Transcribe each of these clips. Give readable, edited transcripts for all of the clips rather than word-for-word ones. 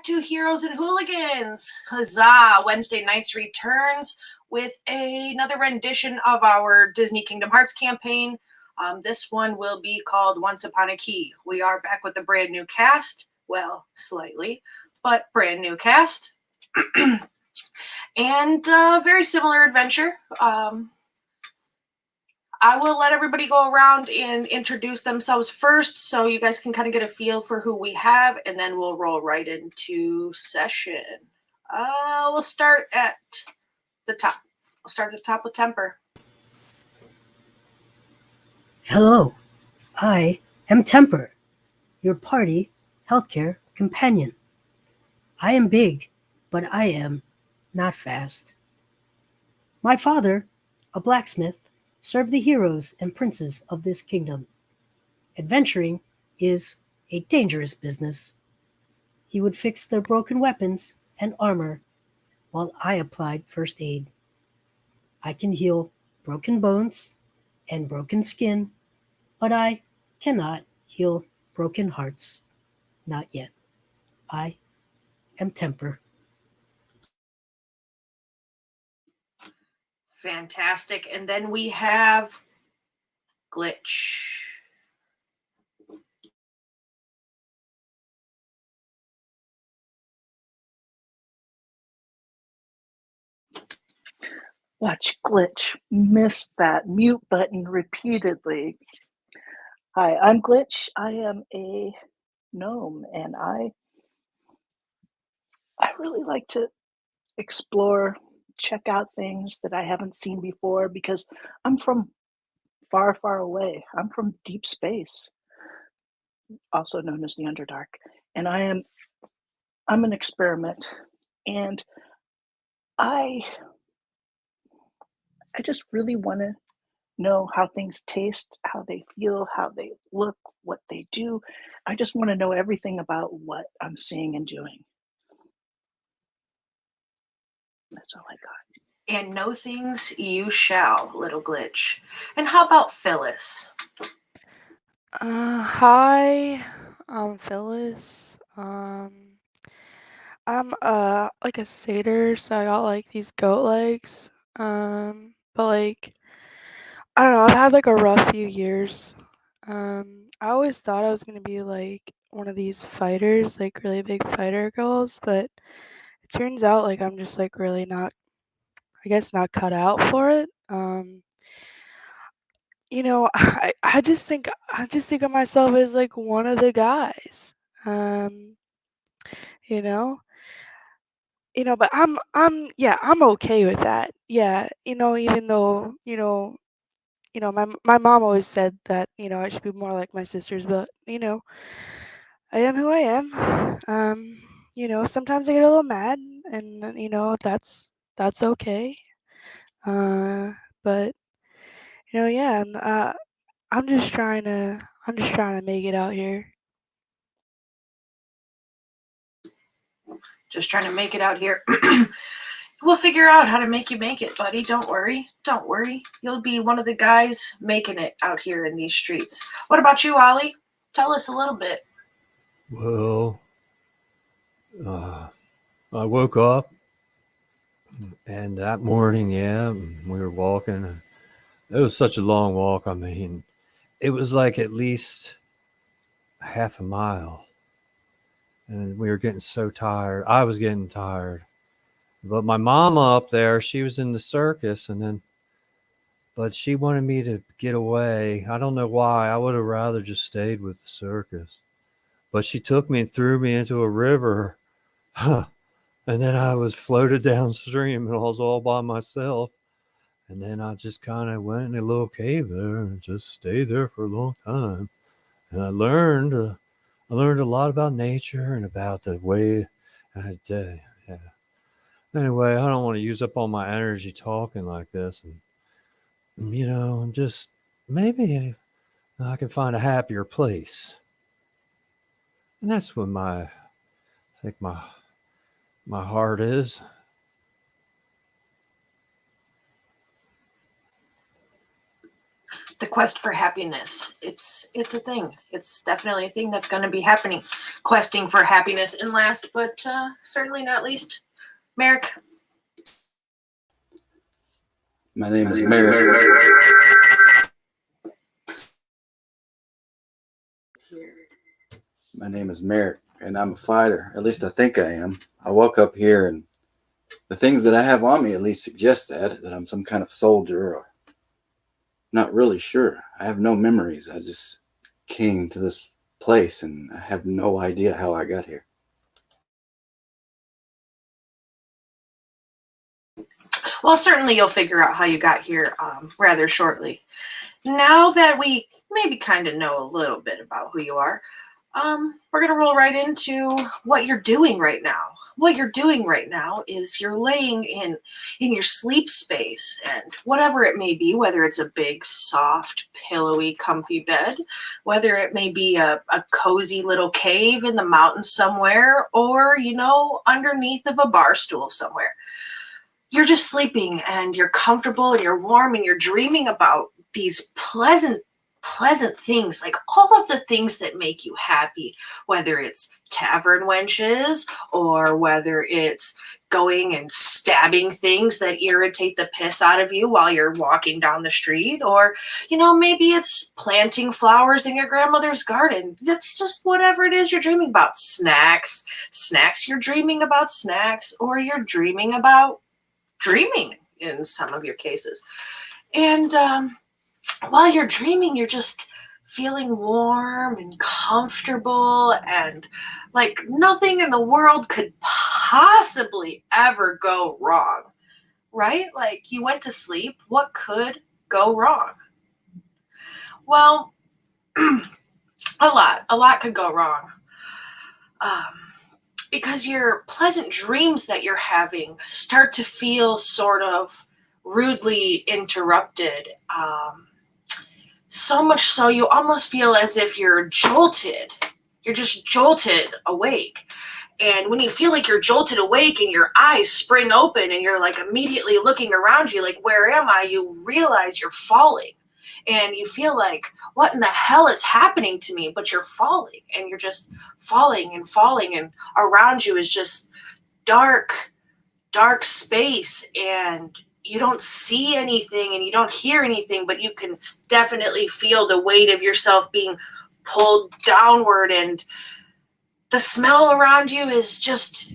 to Heroes and Hooligans. Huzzah! Wednesday nights returns with another rendition of our Disney Kingdom Hearts campaign. This one will be called Once Upon a Key. We are back with a brand new cast. Well, slightly, but brand new cast. And very similar adventure. I will let everybody go around and introduce themselves first so you guys can kind of get a feel for who we have, and then we'll roll right into session. We'll start at the top. We'll start at the top with Temper. Hello, I am Temper, your party healthcare companion. I am big, but I am not fast. My father, a blacksmith, served the heroes and princes of this kingdom. Adventuring is a dangerous business. He would fix their broken weapons and armor while I applied first aid. I can heal broken bones and broken skin, but I cannot heal broken hearts. Not yet. I am Temper. Fantastic. And then we have Glitch. Watch Glitch miss that mute button repeatedly. Hi, I'm Glitch. I am a gnome, and I really like to explore, check out things that I haven't seen before because I'm from far, far away. I'm from deep space, also known as the Underdark, and I'm an experiment, and I just really want to know how things taste, how they feel, how they look, what they do. I just want to know everything about what I'm seeing and doing. That's all I got. And know things you shall, little Glitch. And how about Phyllis? Hi, I'm Phyllis. I'm like a satyr, so I got like these goat legs. But like I don't know, I've had like a rough few years. I always thought I was gonna be like one of these fighters, like really big fighter girls, but it turns out like I'm just like really not, I guess, not cut out for it. You know, I just think of myself as like one of the guys. You know, but I'm okay with that. Yeah, even though my mom always said that I should be more like my sisters, but I am who I am. Sometimes I get a little mad, and that's okay. But yeah, and I'm just trying to make it out here. Just trying to make it out here. We'll figure out how to make you make it, buddy. Don't worry. Don't worry. You'll be one of the guys making it out here in these streets. What about you, Ollie? Tell us a little bit. Well, I woke up, and that morning, we were walking. It was such a long walk. I mean, it was like at least half a mile. And we were getting so tired. I was getting tired. But my mama up there, she was in the circus, but she wanted me to get away. I don't know why. I would have rather just stayed with the circus. But she took me and threw me into a river. And then I was floated downstream and I was all by myself. And then I just kind of went in a little cave there and just stayed there for a long time. And I learned a lot about nature and about the way I did. Yeah. Anyway, I don't want to use up all my energy talking like this. And, I'm just, maybe I can find a happier place. And that's what I think my heart is. The quest for happiness. It's a thing. It's definitely a thing that's going to be happening. Questing for happiness. And last, but certainly not least, Merrick. My name is Merrick. My name is Merrick, and I'm a fighter. At least I think I am. I woke up here, and the things that I have on me at least suggest that I'm some kind of soldier, or not really sure. I have no memories. I just came to this place, and I have no idea how I got here. Well, certainly you'll figure out how you got here rather shortly. Now that we maybe kind of know a little bit about who you are, we're going to roll right into what you're doing right now. What you're doing right now is you're laying in your sleep space, and whatever it may be, whether it's a big, soft, pillowy, comfy bed, whether it may be a cozy little cave in the mountains somewhere, or, underneath of a bar stool somewhere. You're just sleeping and you're comfortable and you're warm and you're dreaming about these pleasant things, like all of the things that make you happy, whether it's tavern wenches or whether it's going and stabbing things that irritate the piss out of you while you're walking down the street, or, maybe it's planting flowers in your grandmother's garden. That's just whatever it is you're dreaming about. Snacks, you're dreaming about snacks, or you're dreaming about dreaming in some of your cases. And while you're dreaming, you're just feeling warm and comfortable, and like nothing in the world could possibly ever go wrong, right? Like, you went to sleep. What could go wrong? Well, a lot could go wrong. Because your pleasant dreams that you're having start to feel sort of rudely interrupted. So much so you almost feel as if you're jolted. You're just jolted awake. And when you feel like you're jolted awake and your eyes spring open and you're like immediately looking around you, like, where am I? You realize you're falling. And you feel like, what in the hell is happening to me? But you're falling, and you're just falling, and around you is just dark space, and you don't see anything and you don't hear anything, but you can definitely feel the weight of yourself being pulled downward, and the smell around you is just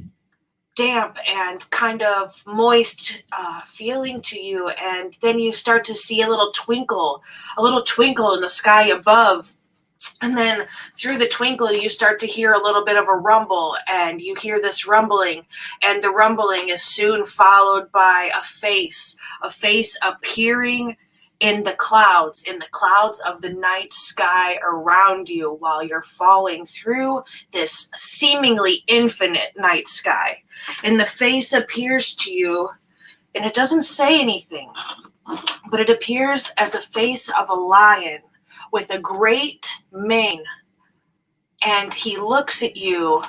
damp and kind of moist feeling to you. And then you start to see a little twinkle in the sky above. And then through the twinkle, you start to hear a little bit of a rumble, and you hear this rumbling, and the rumbling is soon followed by a face appearing in the clouds of the night sky around you while you're falling through this seemingly infinite night sky. And the face appears to you, and it doesn't say anything, but it appears as a face of a lion with a great mane. And he looks at you,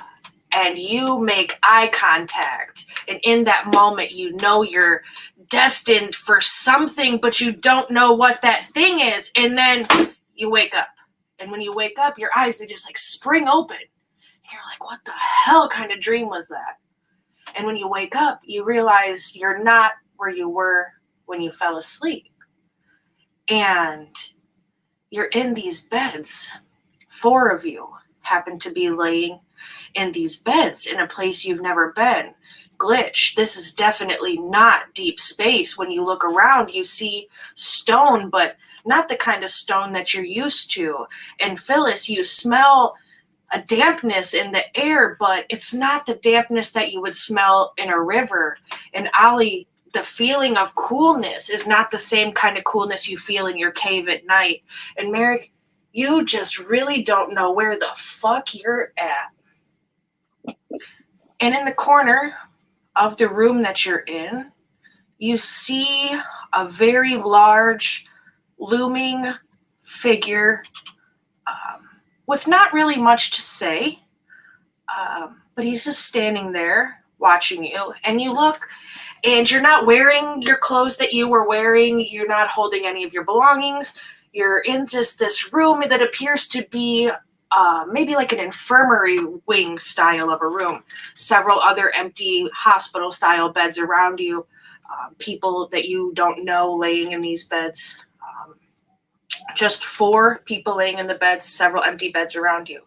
and you make eye contact. And in that moment, you know you're destined for something, but you don't know what that thing is. And then you wake up. And when you wake up, your eyes, they just like spring open. And you're like, what the hell kind of dream was that? And when you wake up, you realize you're not where you were when you fell asleep. And you're in these beds. 4 of you happen to be laying in these beds in a place you've never been. Glitch, this is definitely not deep space. When you look around, you see stone, but not the kind of stone that you're used to. And Phyllis, you smell a dampness in the air, but it's not the dampness that you would smell in a river. And Ollie, the feeling of coolness is not the same kind of coolness you feel in your cave at night. And Merrick, you just really don't know where the fuck you're at. And in the corner of the room that you're in, you see a very large, looming figure with not really much to say, but he's just standing there watching you. And you look, and you're not wearing your clothes that you were wearing. You're not holding any of your belongings. You're in just this room that appears to be maybe like an infirmary wing style of a room. Several other empty hospital style beds around you. People that you don't know laying in these beds. Just 4 people laying in the beds, several empty beds around you.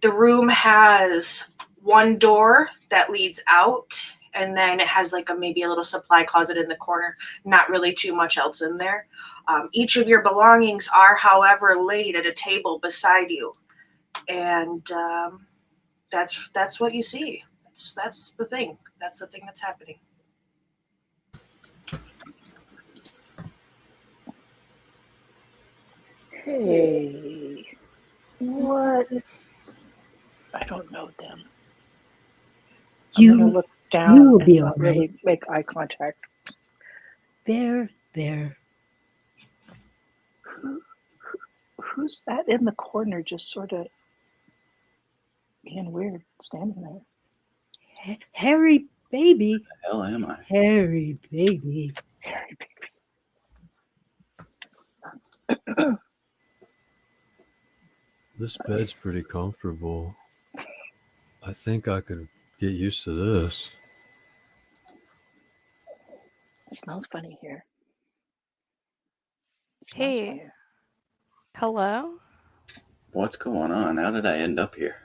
The room has one door that leads out, and then it has like maybe a little supply closet in the corner. Not really too much else in there. Each of your belongings are, however, laid at a table beside you, and that's what you see. That's the thing. That's the thing that's happening. Hey, what? I don't know them. I'm gonna You look down will and be not all right. really make eye contact. There. Who's that in the corner, just sort of being weird, standing there? Harry, baby. The hell am I? Harry, baby. Harry, This bed's pretty comfortable. I think I could get used to this. it smells funny here. Hey. Hello? What's going on? How did I end up here?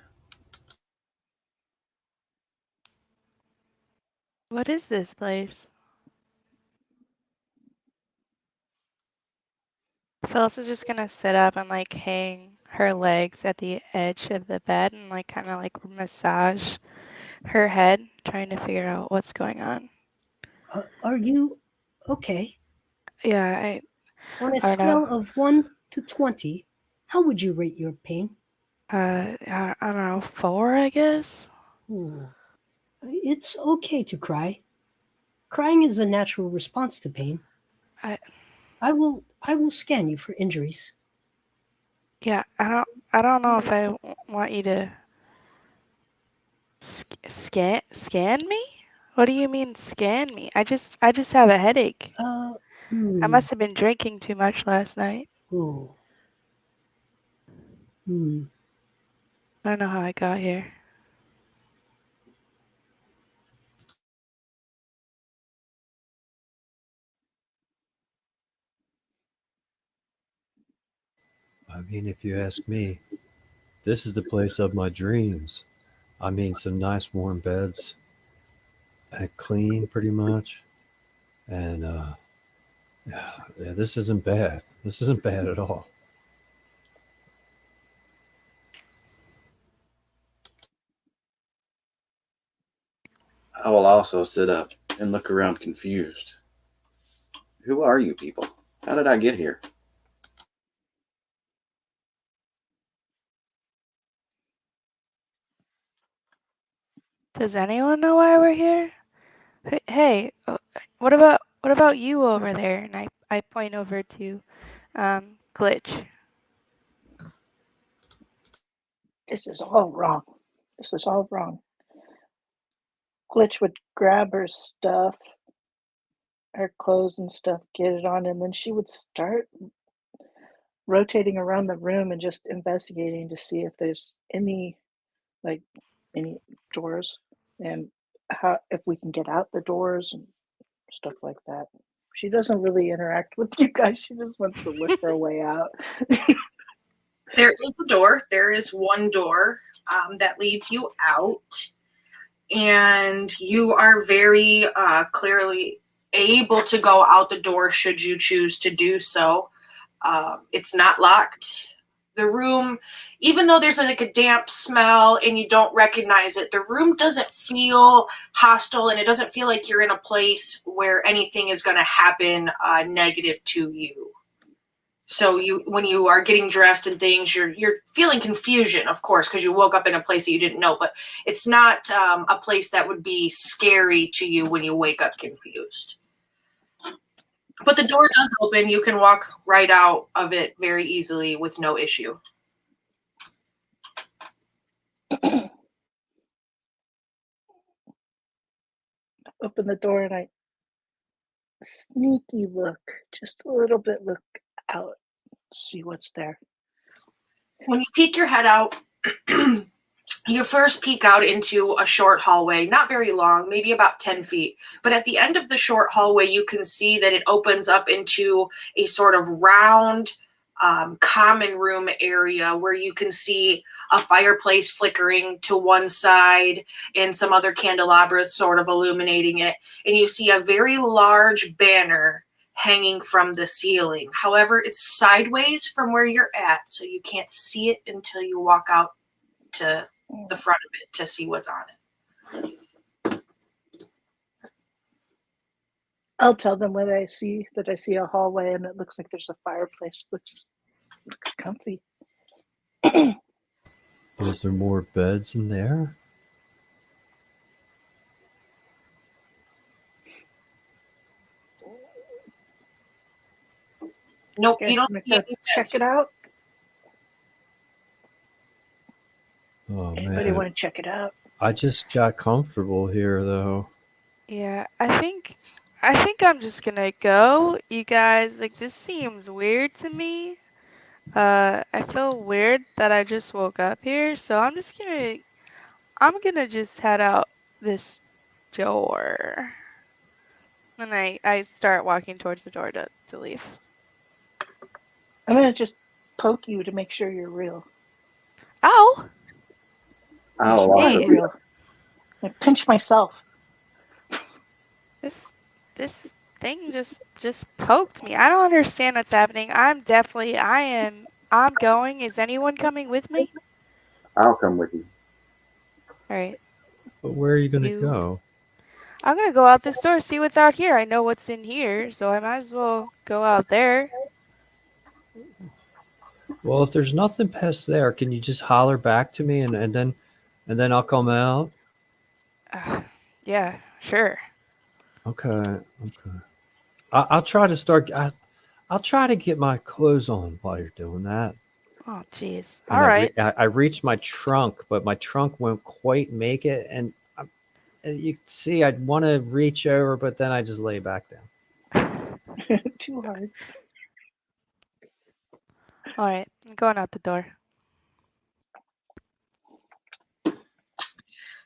What is this place? Phyllis is just gonna sit up and like hang her legs at the edge of the bed and like kind of like massage her head, trying to figure out what's going on. Are you okay? Yeah, On a I don't scale know. of 1 to 20, how would you rate your pain? I don't know, 4, I guess. It's okay to cry. Crying is a natural response to pain. I will scan you for injuries. Yeah, I don't know if I want you to scan me? What do you mean scan me? I just have a headache. I must have been drinking too much last night. Oh. I don't know how I got here. I mean, if you ask me, this is the place of my dreams. I mean, some nice warm beds, and clean pretty much, and yeah, this isn't bad. This isn't bad at all. I will also sit up and look around confused. Who are you people? How did I get here? Does anyone know why we're here? Hey, what about you over there? And I point over to Glitch. This is all wrong. This is all wrong. Glitch would grab her stuff, her clothes and stuff, get it on, and then she would start rotating around the room and just investigating to see if there's any doors and how if we can get out the doors and stuff like that. She doesn't really interact with you guys. She just wants to look for a way out. There is a door. There is one door that leads you out, and you are very clearly able to go out the door should you choose to do so. It's not locked. The room, even though there's like a damp smell and you don't recognize it, the room doesn't feel hostile, and it doesn't feel like you're in a place where anything is going to happen negative to you. So when you are getting dressed and things, you're feeling confusion, of course, because you woke up in a place that you didn't know. But it's not a place that would be scary to you when you wake up confused. But the door does open. You can walk right out of it very easily with no issue. Open the door and I sneaky look, just a little bit look out see what's there. When you peek your head out, you first peek out into a short hallway, not very long, maybe about 10 feet. But at the end of the short hallway, you can see that it opens up into a sort of round common room area where you can see a fireplace flickering to one side and some other candelabras sort of illuminating it. And you see a very large banner hanging from the ceiling. However, it's sideways from where you're at, so you can't see it until you walk out to the front of it to see what's on it. I'll tell them what I see, that I see a hallway and it looks like there's a fireplace. Looks comfy. Is there more beds in there? Nope, Okay, you don't I'm see gonna go any check beds. it out. Oh Anybody man, want to check it out? I just got comfortable here though. Yeah, I think I'm just gonna go. You guys, like, this seems weird to me. I feel weird that I just woke up here, so I'm gonna just head out this door. And I start walking towards the door to leave. I'm gonna just poke you to make sure you're real. Ow! I'll You Hey. are real. I pinch myself. This thing just poked me. I don't understand what's happening. I'm going. Is anyone coming with me? I'll come with you. All right. But where are you gonna You- go? I'm gonna go out this door, see what's out here. I know what's in here, so I might as well go out there. Well, if there's nothing past there, can you just holler back to me and then I'll come out? Yeah, sure. Okay. I'll try to start. I'll try to get my clothes on while you're doing that. Oh, jeez. And All right. I reached my trunk, but my trunk won't quite make it. And you can see I'd want to reach over, but then I just lay back down. Too hard. All right. I'm going out the door.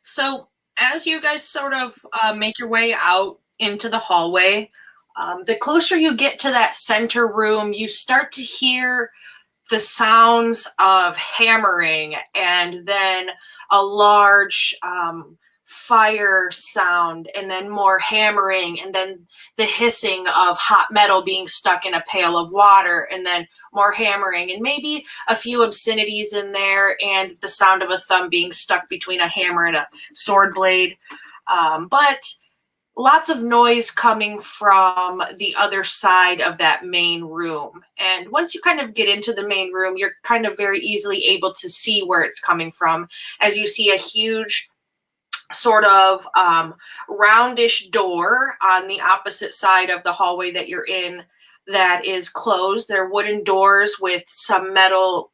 So as you guys sort of make your way out into the hallway, the closer you get to that center room, you start to hear the sounds of hammering and then a large fire sound and then more hammering and then the hissing of hot metal being stuck in a pail of water and then more hammering and maybe a few obscenities in there and the sound of a thumb being stuck between a hammer and a sword blade. But lots of noise coming from the other side of that main room. And once you kind of get into the main room, you're kind of very easily able to see where it's coming from as you see a huge sort of roundish door on the opposite side of the hallway that you're in that is closed. They're wooden doors with some metal,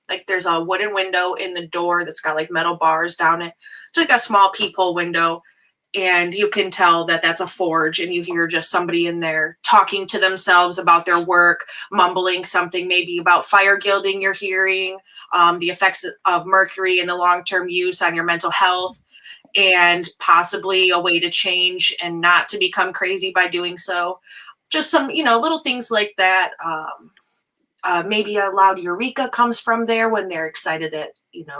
like there's a wooden window in the door that's got like metal bars down it. It's like a small peephole window. And you can tell that that's a forge and you hear just somebody in there talking to themselves about their work, mumbling something maybe about fire gilding you're hearing, the effects of mercury and the long-term use on your mental health, and possibly a way to change and not to become crazy by doing so. Just some, little things like that. Maybe a loud eureka comes from there when they're excited that,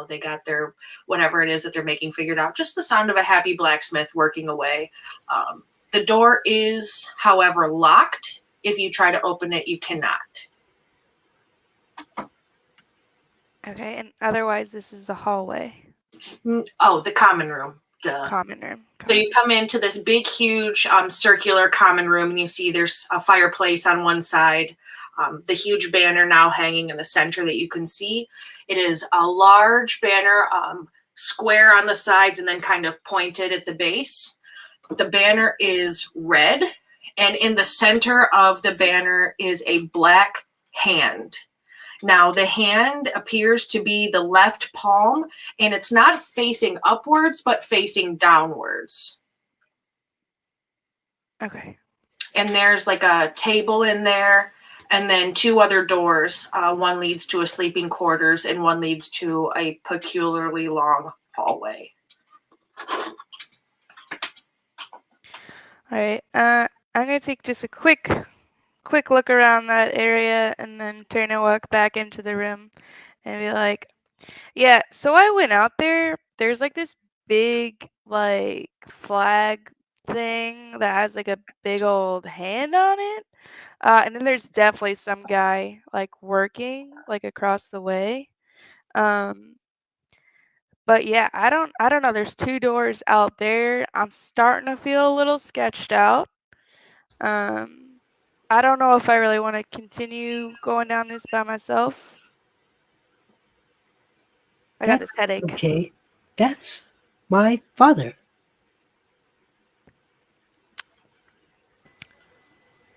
they got their whatever it is that they're making figured out. Just the sound of a happy blacksmith working away. The door is, however, locked. If you try to open it, you cannot. Okay, and otherwise this is a hallway. Oh, the common room. Duh. Common room. So you come into this big, huge circular common room and you see there's a fireplace on one side. The huge banner now hanging in the center that you can see. It is a large banner, square on the sides and then kind of pointed at the base. The banner is red, and in the center of the banner is a black hand. Now, the hand appears to be the left palm, and it's not facing upwards, but facing downwards. Okay. And there's like a table in there, and then 2 other doors. One leads to a sleeping quarters, and one leads to a peculiarly long hallway. All right. I'm gonna take just a quick look around that area and then turn and walk back into the room and be like, yeah, so I went out there. There's like this big like flag thing that has like a big old hand on it. And then there's definitely some guy like working like across the way. But yeah, I don't know. There's 2 doors out there. I'm starting to feel a little sketched out. I don't know if I really want to continue going down this by myself. I got this headache. Okay, that's my father.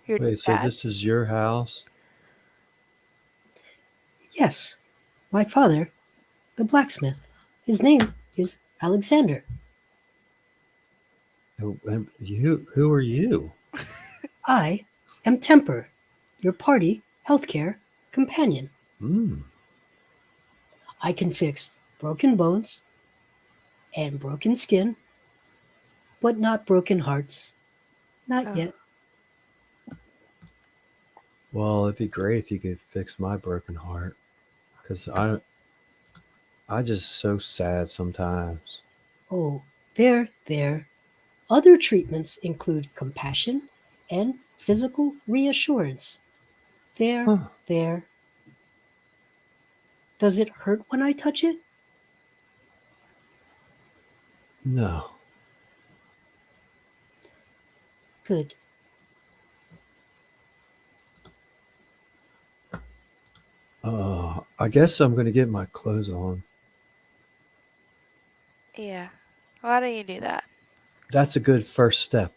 Your Wait, so dad? this is your house? Yes, my father, the blacksmith. His name is Alexander. Who are you? I am Temper, your party healthcare companion. Hmm. I can fix broken bones and broken skin, but not broken hearts. Not Oh. yet. Well, it'd be great if you could fix my broken heart, because I just so sad sometimes. Oh, there. Other treatments include compassion and physical reassurance. Huh. There. Does it hurt when I touch it? No. Good. I guess I'm gonna get my clothes on. Yeah. Why don't you do that? That's a good first step.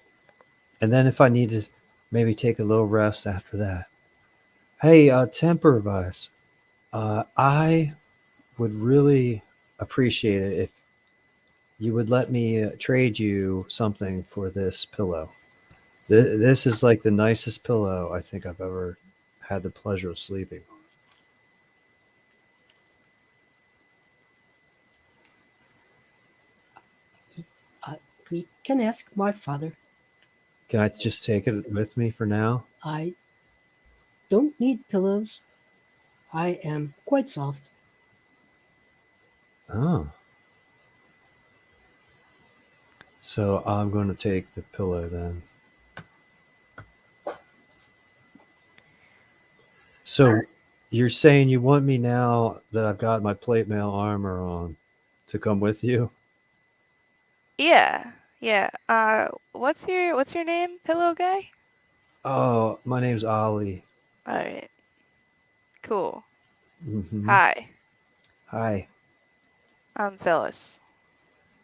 And then if I need to maybe take a little rest after that. Hey, temper advice. I would really appreciate it if you would let me trade you something for this pillow. This is like the nicest pillow I think I've ever had the pleasure of sleeping We can ask my father. Can I just take it with me for now? I don't need pillows. I am quite soft. Oh. So I'm going to take the pillow then. So you're saying you want me now that I've got my plate mail armor on to come with you? Yeah. Yeah. What's your name, pillow guy? Oh, my name's Ollie. All right. Cool. Hmm. Hi. Hi, I'm Phyllis.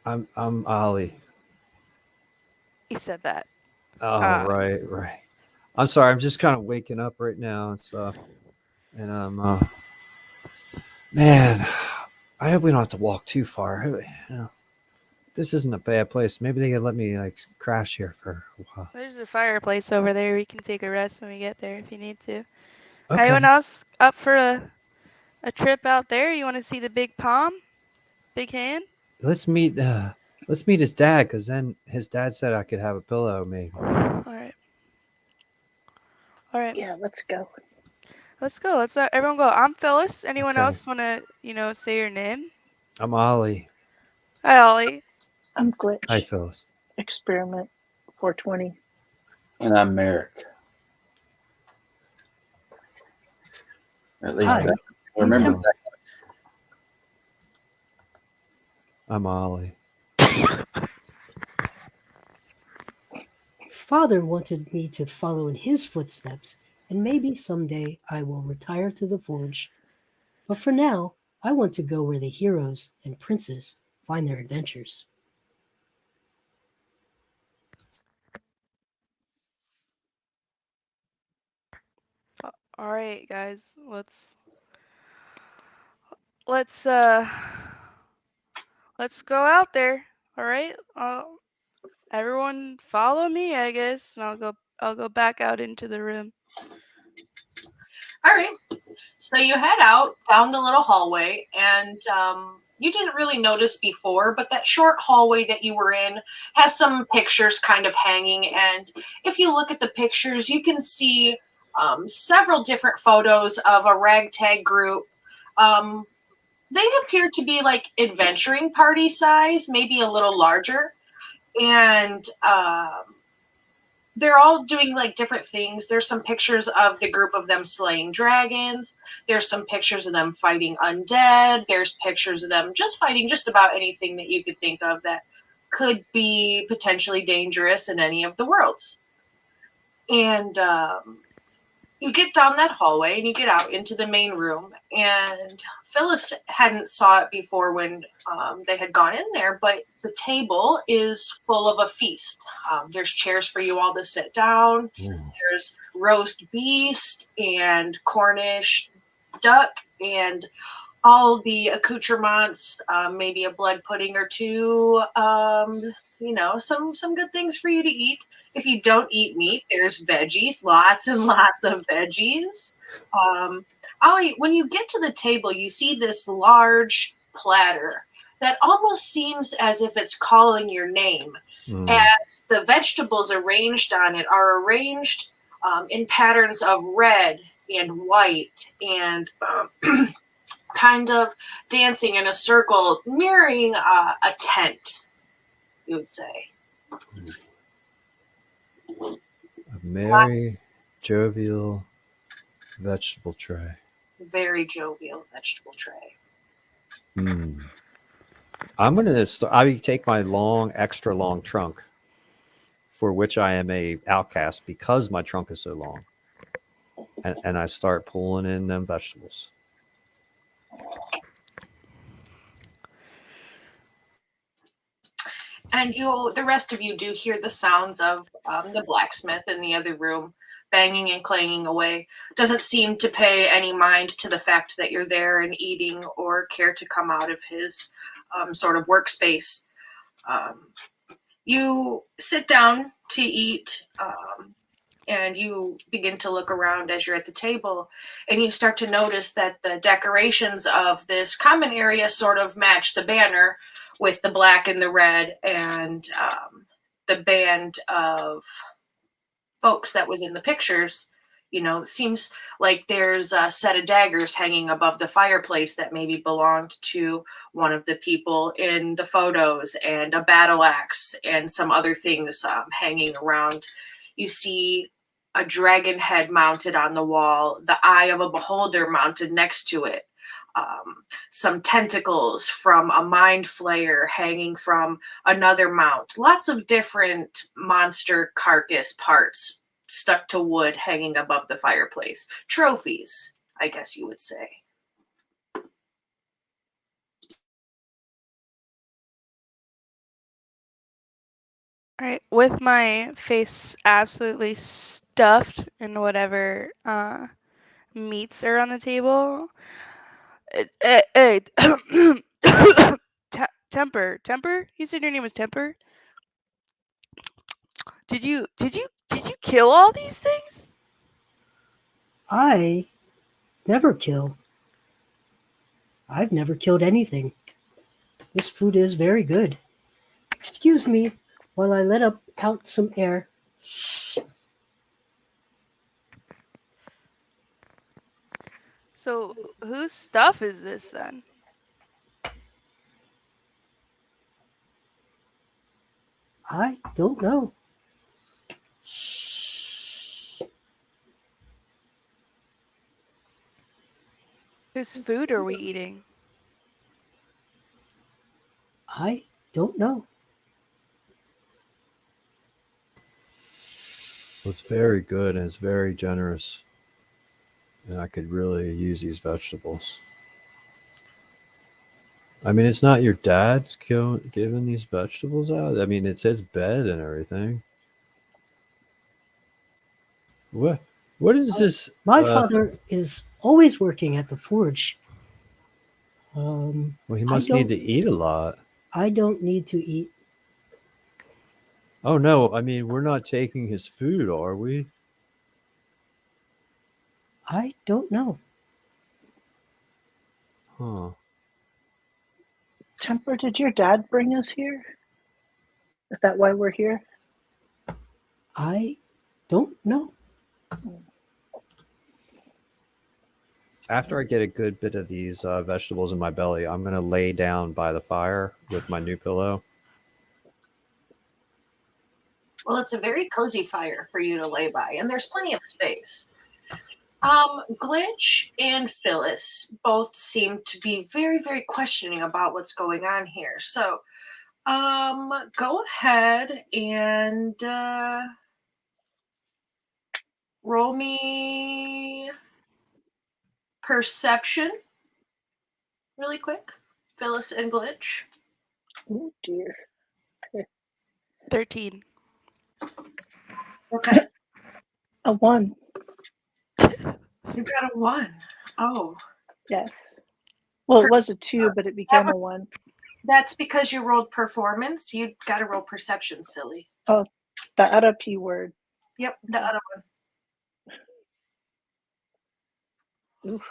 I'm Ollie. You said that. Oh, right. I'm sorry. I'm just kind of waking up right now and stuff. And man, I hope we don't have to walk too far. This isn't a bad place. Maybe they could let me like crash here for a while. There's a fireplace over there. We can take a rest when we get there if you need to. Okay. Anyone else up for a trip out there? You want to see the big palm? Big hand? Let's meet his dad, because then his dad said I could have a pillow maybe. All right. Yeah, let's go. Let's go. Let's let everyone go. I'm Phyllis. Anyone Okay. else want to, say your name? I'm Ollie. Hi, Ollie. I'm Glitch. Hi, Phyllis. Experiment 420. And I'm Merrick. At least Hi, I remember Temper. that. I'm Ollie. Father wanted me to follow in his footsteps, and maybe someday I will retire to the forge. But for now, I want to go where the heroes and princes find their adventures. All right, guys. Let's go out there. All right. Everyone follow me, I guess, and I'll go back out into the room. All right. So you head out down the little hallway, and you didn't really notice before, but that short hallway that you were in has some pictures kind of hanging. And if you look at the pictures, you can see several different photos of a ragtag group. They appear to be like adventuring party size, maybe a little larger. And they're all doing like different things. There's some pictures of the group of them slaying dragons. There's some pictures of them fighting undead. There's pictures of them just fighting just about anything that you could think of that could be potentially dangerous in any of the worlds. And you get down that hallway and you get out into the main room. And Phyllis hadn't saw it before when they had gone in there, but the table is full of a feast. There's chairs for you all to sit down. There's roast beast and Cornish duck and all the accoutrements, maybe a blood pudding or two, some good things for you to eat. If you don't eat meat, there's veggies, lots and lots of veggies. Ollie, when you get to the table, you see this large platter that almost seems as if it's calling your name, as the vegetables arranged on it are arranged in patterns of red and white and kind of dancing in a circle, mirroring a tent, you would say. A merry, jovial vegetable tray. Very jovial vegetable tray. I'm going to I take my extra long trunk, for which I am a outcast because my trunk is so long. And I start pulling in them vegetables. And the rest of you do hear the sounds of the blacksmith in the other room banging and clanging away. Doesn't seem to pay any mind to the fact that you're there and eating or care to come out of his sort of workspace. You sit down to eat and you begin to look around as you're at the table, and you start to notice that the decorations of this common area sort of match the banner with the black and the red, and the band of folks that was in the pictures. Seems like there's a set of daggers hanging above the fireplace that maybe belonged to one of the people in the photos, and a battle axe and some other things hanging around. You see a dragon head mounted on the wall, the eye of a beholder mounted next to it, some tentacles from a mind flayer hanging from another mount, lots of different monster carcass parts stuck to wood hanging above the fireplace. Trophies, I guess you would say. All right, with my face absolutely stuffed in whatever meats are on the table. Hey, Temper. You said your name was Temper? Did you kill all these things? I never kill. I've never killed anything. This food is very good. Excuse me while I let out some air. So whose stuff is this then? I don't know. Whose food are we eating? I don't know. Well, it's very good and it's very generous. And I could really use these vegetables. I mean, it's not your dad's giving these vegetables out. I mean, it's his bed and everything. What is this? My father is always working at the forge. Well, he must need to eat a lot. I don't need to eat. Oh, no. I mean, we're not taking his food, are we? I don't know. Huh. Temper, did your dad bring us here? Is that why we're here? I don't know. After I get a good bit of these vegetables in my belly, I'm going to lay down by the fire with my new pillow. Well, it's a very cozy fire for you to lay by, and there's plenty of space. Glitch and Phyllis both seem to be very, very questioning about what's going on here. So, go ahead and roll me perception really quick. Phyllis and Glitch. Oh dear. 13. Okay. A 1. You got a 1. Oh. Yes. Well, it was a 2, but it became a 1. That's because you rolled performance. You got to roll perception, silly. Oh, the other P word. Yep, the other one. Oof.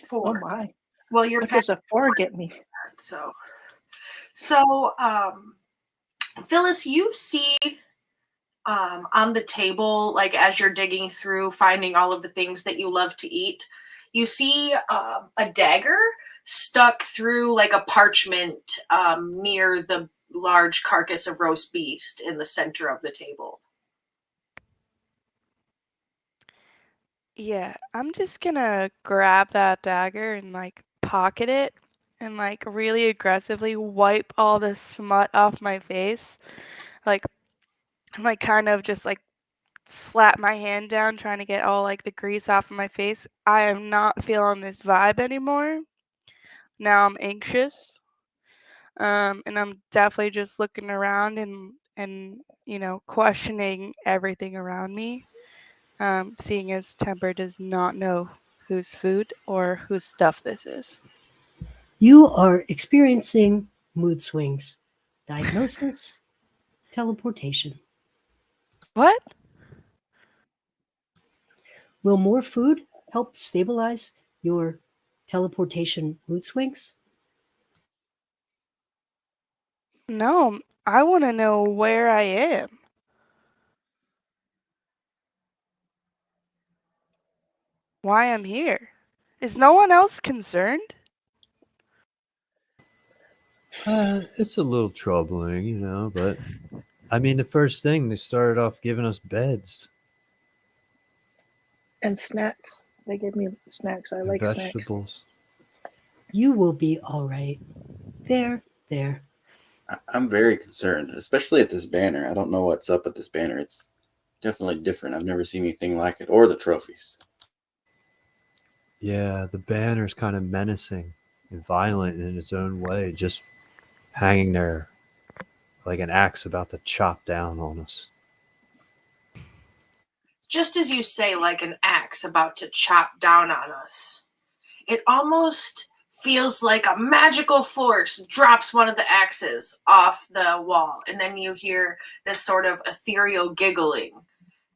4. Oh my. Well, you're What does a 4 get me? So, Phyllis, you see on the table, like as you're digging through, finding all of the things that you love to eat, you see a dagger stuck through like a parchment near the large carcass of roast beast in the center of the table. Yeah, I'm just gonna grab that dagger and like pocket it and like really aggressively wipe all the smut off my face. Like and like kind of just like slap my hand down trying to get all like the grease off of my face. I am not feeling this vibe anymore. Now I'm anxious. And I'm definitely just looking around and you know, questioning everything around me. Seeing as Temper does not know whose food or whose stuff this is. You are experiencing mood swings. Diagnosis, teleportation. What? Will more food help stabilize your teleportation mood swings? No, I want to know where I am. Why I'm here. Is no one else concerned? It's a little troubling, you know, but I mean, the first thing they started off giving us beds And snacks. They give me snacks. I and like snacks. vegetables. You will be all right. There. I'm very concerned, especially at this banner. I don't know what's up with this banner. It's definitely different. I've never seen anything like it, or the trophies. Yeah, the banner's kind of menacing and violent in its own way, just hanging there like an axe about to chop down on us. Just as you say, like an axe about to chop down on us, it almost feels like a magical force drops one of the axes off the wall, and then you hear this sort of ethereal giggling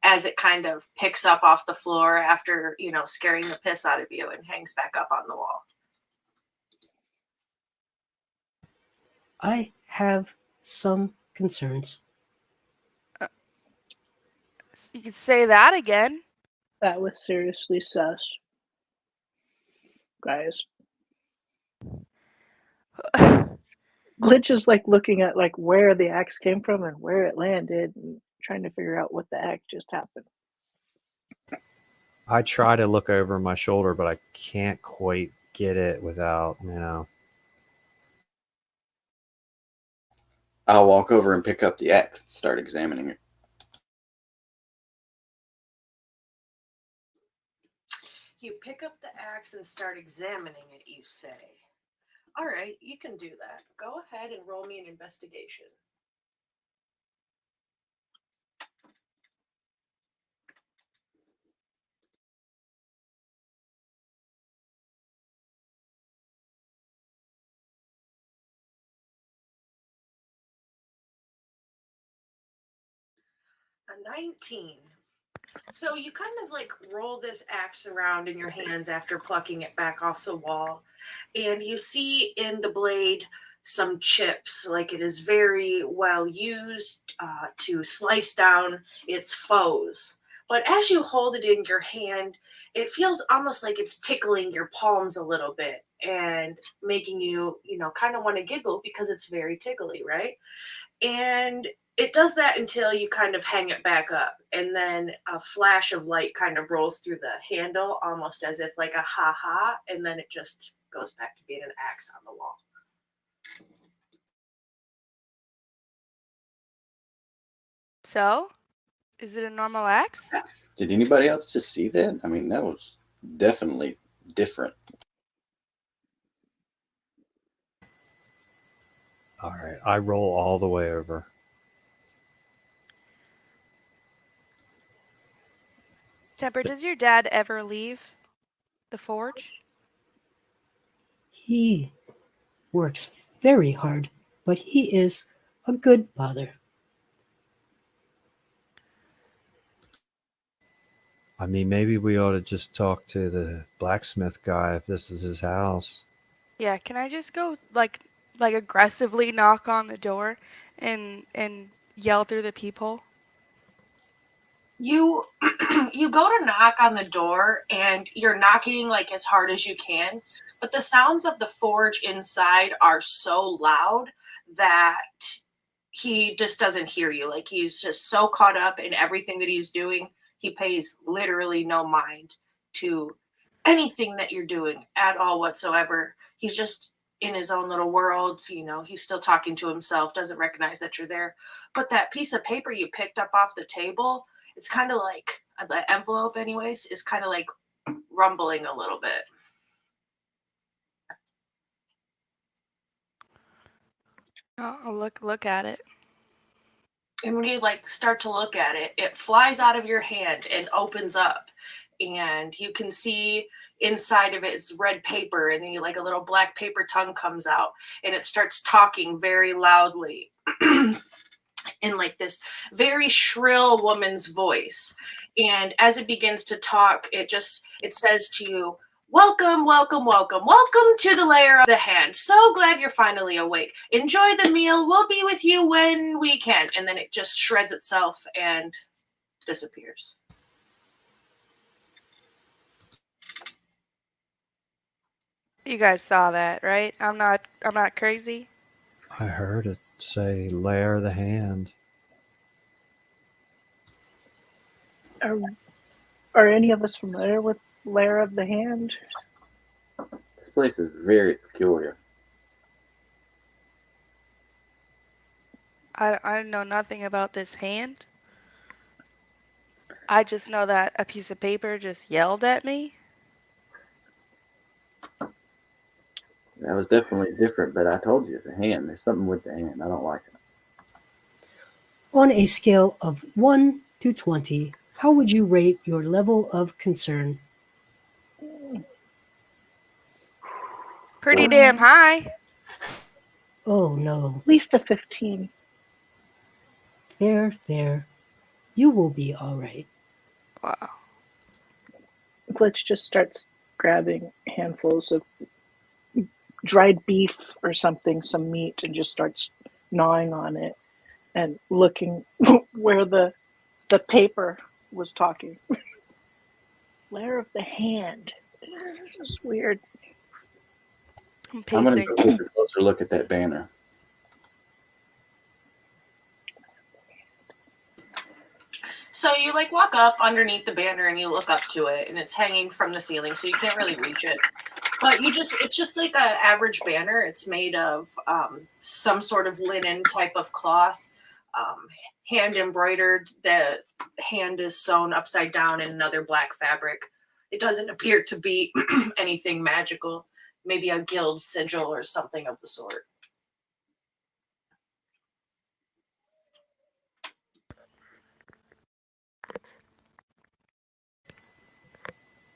as it kind of picks up off the floor after, you know, scaring the piss out of you and hangs back up on the wall. I have some concerns. You could say that again. That was seriously sus. Guys. Glitch is like looking at like where the axe came from and where it landed and trying to figure out what the heck just happened. I try to look over my shoulder, but I can't quite get it without, you know. I'll walk over and pick up the axe and start examining it. You pick up the axe and start examining it, you say. All right, you can do that. Go ahead and roll me an investigation. A 19. So you kind of like roll this axe around in your hands after plucking it back off the wall, and you see in the blade some chips, like it is very well used to slice down its foes. But as you hold it in your hand, it feels almost like it's tickling your palms a little bit and making you, kind of want to giggle because it's very tickly, right? And it does that until you kind of hang it back up. And then a flash of light kind of rolls through the handle, almost as if like a ha ha. And then it just goes back to being an axe on the wall. So, is it a normal axe? Did anybody else just see that? I mean, that was definitely different. All right, I roll all the way over. Temper, does your dad ever leave the forge? He works very hard, but he is a good father. I mean, maybe we ought to just talk to the blacksmith guy if this is his house. Yeah, can I just go like aggressively knock on the door and yell through the peephole? You you go to knock on the door and you're knocking like as hard as you can, but the sounds of the forge inside are so loud that he just doesn't hear you. Like he's just so caught up in everything that he's doing, he pays literally no mind to anything that you're doing at all whatsoever. He's just in his own little world, he's still talking to himself, doesn't recognize that you're there. But that piece of paper you picked up off the table, it's kind of like the envelope anyways is kind of like rumbling a little bit. I'll look at it. And when you like start to look at it, it flies out of your hand and opens up, and you can see inside of it is red paper, and then you like a little black paper tongue comes out, and it starts talking very loudly in like this very shrill woman's voice. And as it begins to talk, it says to you, welcome, welcome, welcome, welcome to the lair of the hand. So glad you're finally awake. Enjoy the meal. We'll be with you when we can. And then it just shreds itself and disappears. You guys saw that, right? I'm not crazy. I heard it say lair the hand. Are any of us familiar with Lair of the Hand? This place is very peculiar. I know nothing about this hand. I just know that a piece of paper just yelled at me. That was definitely different, but I told you, the hand. There's something with the hand. I don't like it. On a scale of 1 to 20, how would you rate your level of concern? Pretty damn high. Oh no. At least a 15. There. You will be all right. Wow. Glitch just starts grabbing handfuls of dried beef or something, some meat, and just starts gnawing on it and looking where the paper was talking. Lair of the Hand. This is weird. I'm I'm going to pacing. go take a closer look at that banner. So you like walk up underneath the banner and you look up to it, and it's hanging from the ceiling, so you can't really reach it. But it's just like an average banner. It's made of some sort of linen type of cloth, hand embroidered. The hand is sewn upside down in another black fabric. It doesn't appear to be anything magical, maybe a guild sigil or something of the sort.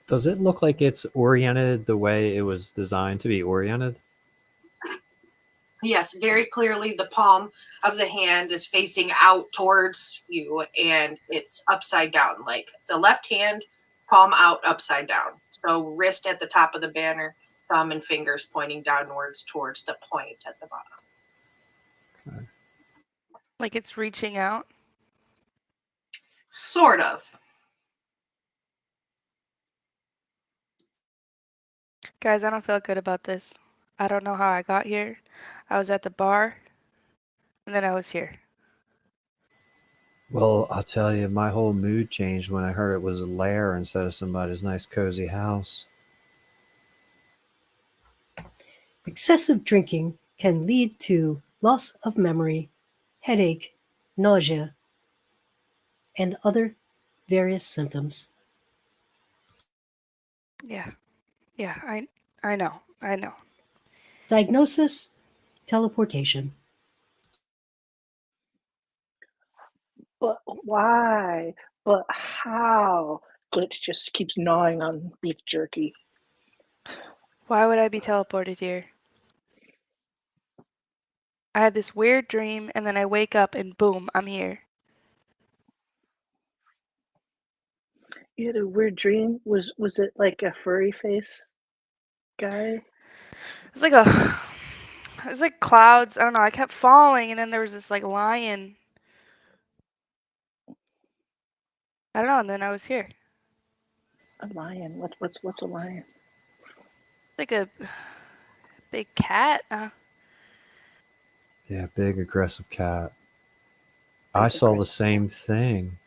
Does it look like it's oriented the way it was designed to be oriented? Yes, very clearly the palm of the hand is facing out towards you, and it's upside down. Like it's a left hand, palm out, upside down. So wrist at the top of the banner, thumb and fingers pointing downwards towards the point at the bottom. Like it's reaching out. Sort of. Guys, I don't feel good about this. I don't know how I got here. I was at the bar, and then I was here. Well, I'll tell you, my whole mood changed when I heard it was a lair instead of somebody's nice, cozy house. Excessive drinking can lead to loss of memory, headache, nausea, and other various symptoms. Yeah. Yeah, I know. I know. Diagnosis: teleportation. But why? But how? Glitch just keeps gnawing on beef jerky. Why would I be teleported here? I had this weird dream, and then I wake up and boom, I'm here. You had a weird dream? Was it like a furry face guy? It's like it's like clouds. I don't know. I kept falling, and then there was this like lion. I don't know. And then I was here. A lion? What's a lion? Like a big cat. Yeah, big, aggressive cat. Big, I saw the aggressive same thing,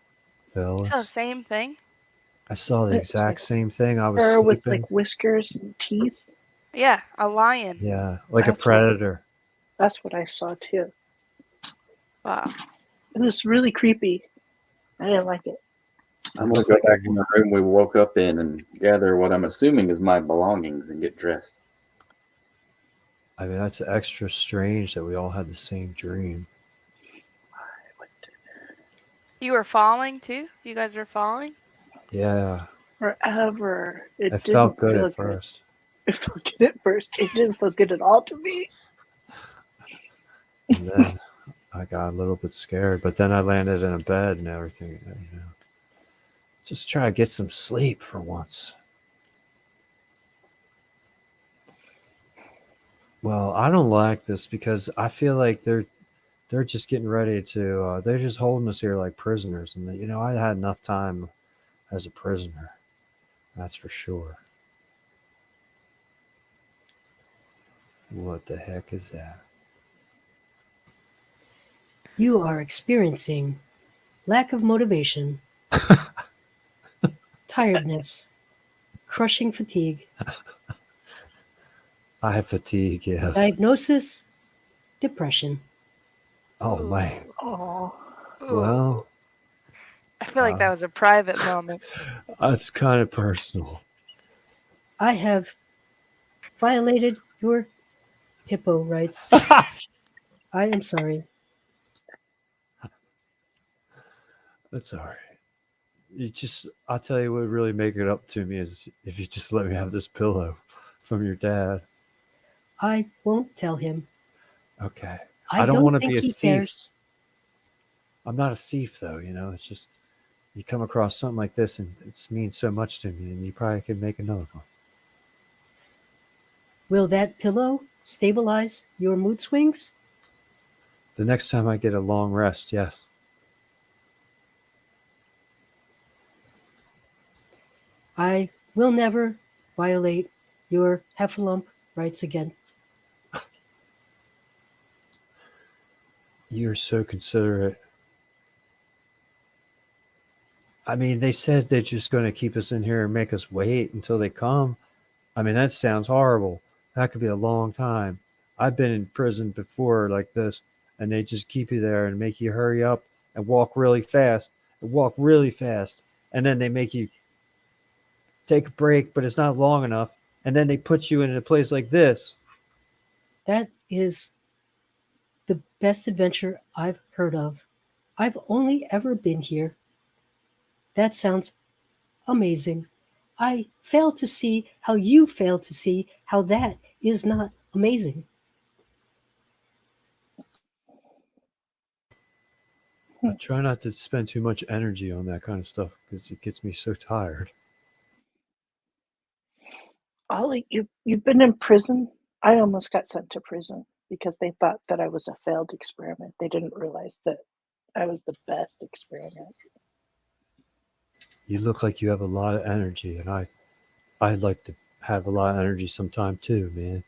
You saw the Phyllis. same thing. I saw the It's exact like same thing. I was fur with sleeping. like whiskers and teeth. Yeah, a lion. Yeah, like a That's what- predator. That's what I saw too. Wow. It was really creepy. I didn't like it. I'm going to go back in the room we woke up in and gather what I'm assuming is my belongings and get dressed. I mean, that's extra strange that we all had the same dream. You were falling too? You guys were falling? Yeah, Forever. It it didn't felt good feel at first. It felt good at first. It didn't feel good at all to me. And then I got a little bit scared, but then I landed in a bed and everything, you know. Just try to get some sleep for once. Well, I don't like this because I feel like they're just getting ready to they're just holding us here like prisoners, and you know, I had enough time as a prisoner. That's for sure. What the heck is that? You are experiencing lack of motivation, tiredness, crushing fatigue. I have fatigue, yes. Diagnosis: depression. Oh man. Oh, Well, I feel like that was a private moment. that's kind of personal. I have violated your hippo rights. I am sorry. That's all right. I'll tell you what would really make it up to me is if you just let me have this pillow from your dad. I won't tell him. Okay. I don't don't want to think be a he thief. cares. I'm not a thief, though. You know, it's just you come across something like this and it means so much to me, and you probably could make another one. Will that pillow stabilize your mood swings? The next time I get a long rest, yes. I will never violate your heffalump rights again. You're so considerate. I mean, they said they're just going to keep us in here and make us wait until they come. I mean, that sounds horrible. That could be a long time. I've been in prison before like this, and they just keep you there and make you hurry up and walk really fast and walk really fast. And then they make you take a break, but it's not long enough. And then they put you in a place like this. That is the best adventure I've heard of. I've only ever been here. That sounds amazing. I fail to see how you fail to see how that is not amazing. I try not to spend too much energy on that kind of stuff because it gets me so tired. Ollie, you've been in prison? I almost got sent to prison because they thought that I was a failed experiment. They didn't realize that I was the best experiment. You look like you have a lot of energy, and I'd like to have a lot of energy sometime too, man.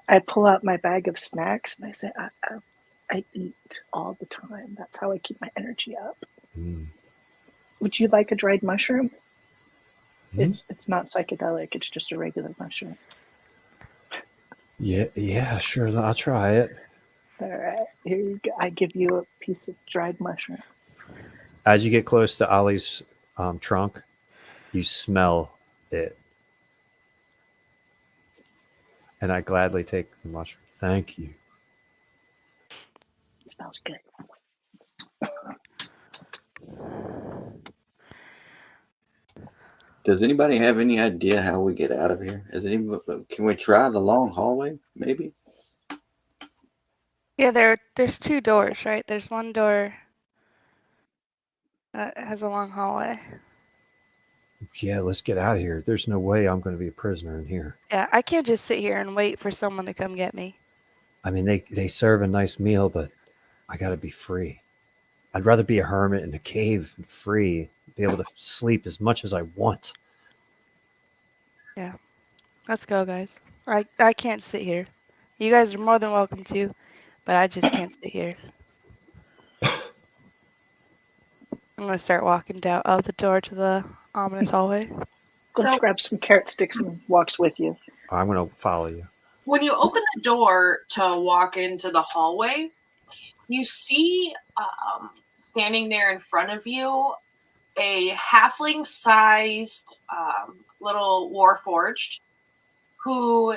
I pull out my bag of snacks and I say, I eat all the time. That's how I keep my energy up. Mm. Would you like a dried mushroom? Hmm? It's not psychedelic. It's just a regular mushroom. Yeah, sure. I'll try it. All right, here you go. I give you a piece of dried mushroom. As you get close to Ollie's trunk, you smell it, and I gladly take the mushroom. Thank you. It smells good. Does anybody have any idea how we get out of here? Can we try the long hallway? Maybe. Yeah, there's 2 doors, right? There's one door that has a long hallway. Yeah, let's get out of here. There's no way I'm going to be a prisoner in here. Yeah, I can't just sit here and wait for someone to come get me. I mean, they serve a nice meal, but I got to be free. I'd rather be a hermit in a cave and free, be able to sleep as much as I want. Yeah. Let's go, guys. I can't sit here. You guys are more than welcome to, but I just can't sit here. I'm gonna start walking down out the door to the ominous hallway. Let's So grab some carrot sticks and walks with you. I'm going to follow you. when you open the door to walk into the hallway, you see standing there in front of you a halfling-sized little warforged who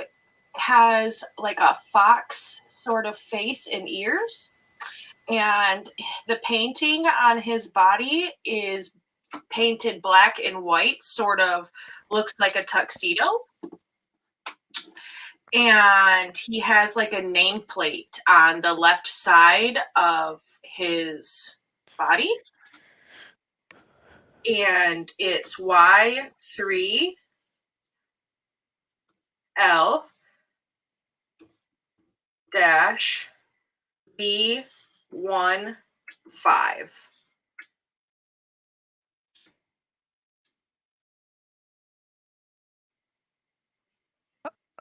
has like a fox sort of face and ears, and the painting on his body is painted black and white, sort of looks like a tuxedo. And he has like a nameplate on the left side of his body. And it's Y3L dash B15.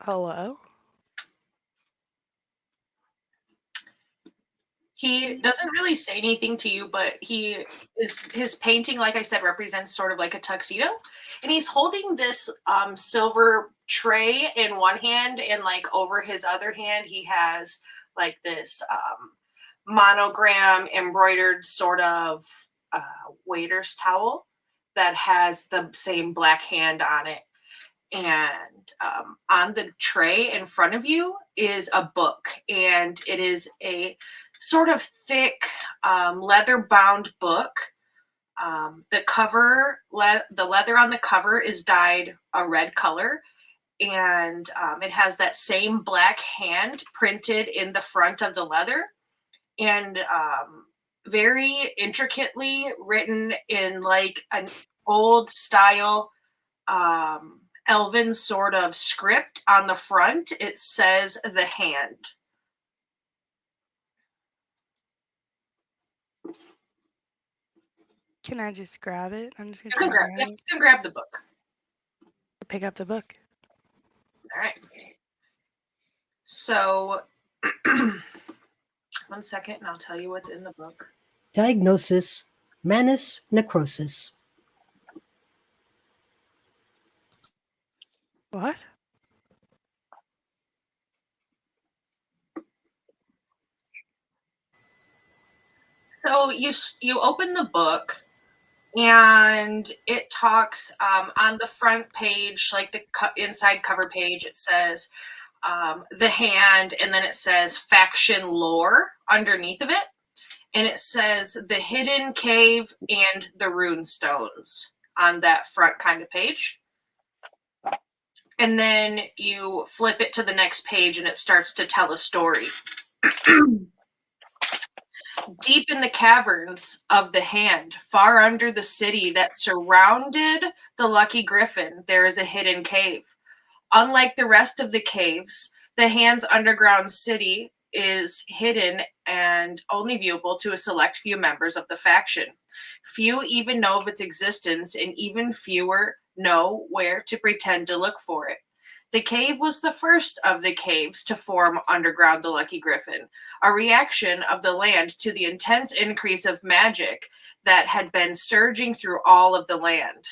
Hello? He doesn't really say anything to you, but his painting, like I said, represents sort of like a tuxedo. And he's holding this silver tray in one hand, and like over his other hand, he has like this monogram embroidered sort of waiter's towel that has the same black hand on it. And on the tray in front of you is a book, and it is a sort of thick leather-bound book. The leather on the cover is dyed a red color, and it has that same black hand printed in the front of the leather, and very intricately written in like an old style elven sort of script on the front. It says "The Hand." Can I just grab it? I'm just You gonna can grab grab the book. pick up the book. All right. So, 1 second, and I'll tell you what's in the book. Diagnosis: Manus necrosis. What? So you open the book, and it talks on the front page, like the inside cover page. It says "The Hand," and then it says "Faction Lore" underneath of it, and it says "The Hidden Cave" and "The Rune Stones" on that front kind of page. And then you flip it to the next page, and it starts to tell a story. Deep in the caverns of the hand, far under the city that surrounded the Lucky Griffin, there is a hidden cave. Unlike the rest of the caves, the hand's underground city is hidden and only viewable to a select few members of the faction. Few even know of its existence, and even fewer know where to pretend to look for it. The cave was the first of the caves to form underground the Lucky Griffin, a reaction of the land to the intense increase of magic that had been surging through all of the land.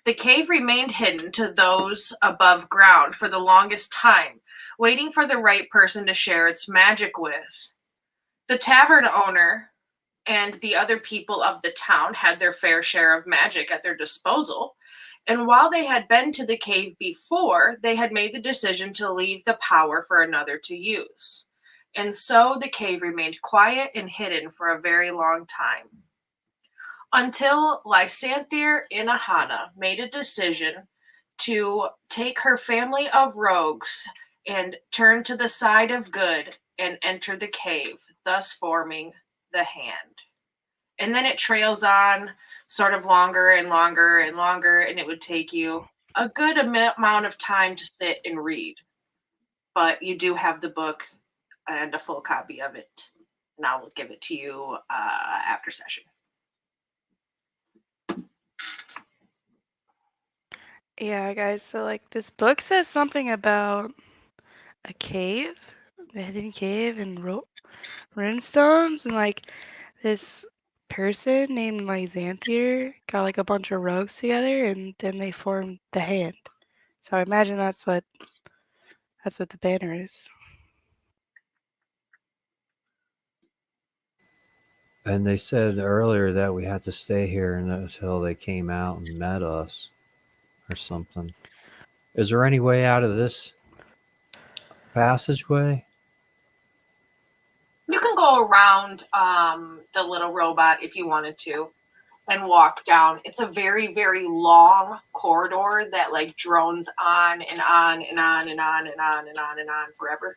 The cave remained hidden to those above ground for the longest time, waiting for the right person to share its magic with. The tavern owner and the other people of the town had their fair share of magic at their disposal, and while they had been to the cave before, they had made the decision to leave the power for another to use. And so the cave remained quiet and hidden for a very long time. Until Lysanther Inahana made a decision to take her family of rogues and turn to the side of good and enter the cave, thus forming the hand. And then it trails on sort of longer and longer and longer, and it would take you a good amount of time to sit and read. But you do have the book and a full copy of it, and I will give it to you after session. Yeah, guys, so like this book says something about a cave, the hidden cave and runestones, and like this person named Lysanther got like a bunch of rogues together and then they formed the hand. So I imagine that's what the banner is. And they said earlier that we had to stay here until they came out and met us or something. Is there any way out of this passageway? You can go around the little robot if you wanted to and walk down. It's a very, very long corridor that like drones on and on and on and on and on and on and on forever.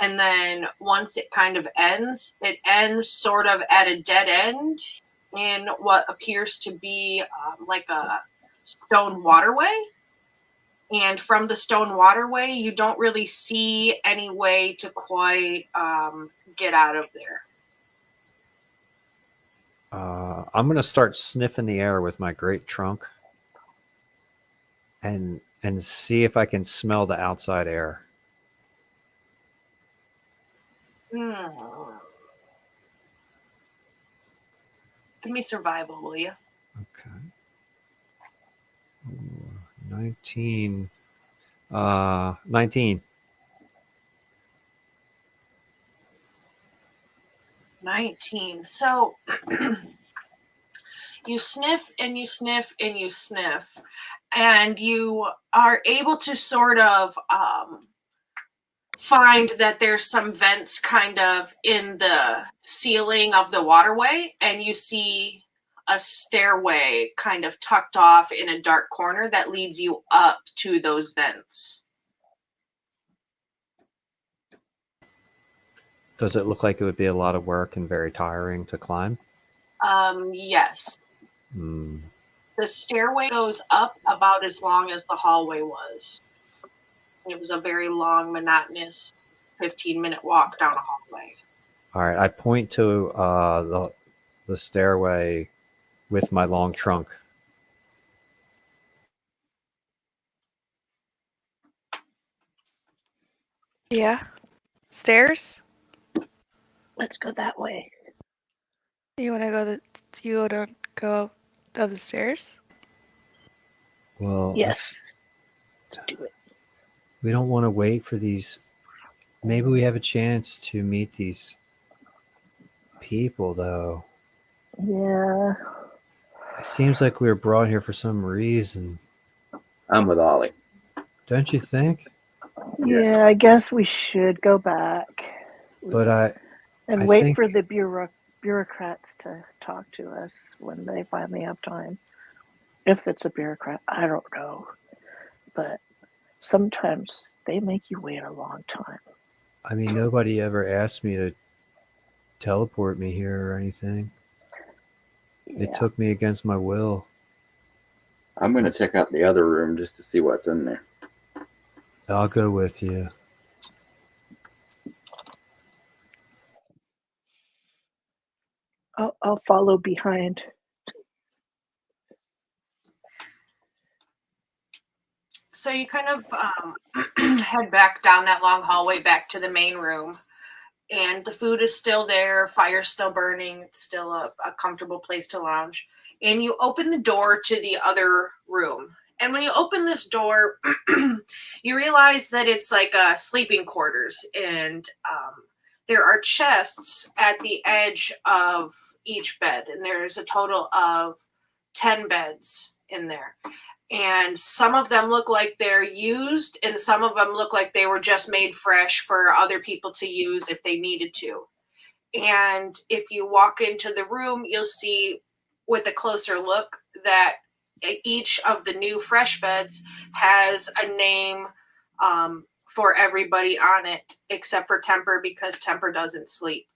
And then once it kind of ends, it ends sort of at a dead end in what appears to be like a stone waterway. And from the stone waterway, you don't really see any way to quite get out of there. I'm going to start sniffing the air with my great trunk and see if I can smell the outside air. Give me survival, will you? Okay. Ooh, 19. 19. 19. So you sniff and you sniff and you sniff, and you are able to sort of find that there's some vents kind of in the ceiling of the waterway, and you see a stairway kind of tucked off in a dark corner that leads you up to those vents. Does it look like it would be a lot of work and very tiring to climb? Yes. The stairway goes up about as long as the hallway was. It was a very long, monotonous 15-minute walk down a hallway. All right, I point to the stairway with my long trunk. Yeah. Stairs? Let's go that way. You want to go up the stairs? Well, Yes. Let's do it. we don't want to wait for these. Maybe we have a chance to meet these people, though. Yeah. It seems like we were brought here for some reason. I'm with Ollie. Don't you think? Yeah, I guess we should go back. But I wait think- for the bureaucrats to talk to us when they finally have time. If it's a bureaucrat, I don't know. But sometimes they make you wait a long time. I mean, nobody ever asked me to teleport me here or anything. It Yeah. took me against my will. I'm going to check out the other room just to see what's in there. I'll go with you. I'll follow behind. So you kind of head back down that long hallway back to the main room, and the food is still there, fire's still burning, it's still a comfortable place to lounge. And you open the door to the other room. And when you open this door, you realize that it's like sleeping quarters, and there are chests at the edge of each bed, and there's a total of 10 beds in there. And some of them look like they're used, and some of them look like they were just made fresh for other people to use if they needed to. And if you walk into the room, you'll see with a closer look that each of the new fresh beds has a name for everybody on it, except for Temper, because Temper doesn't sleep.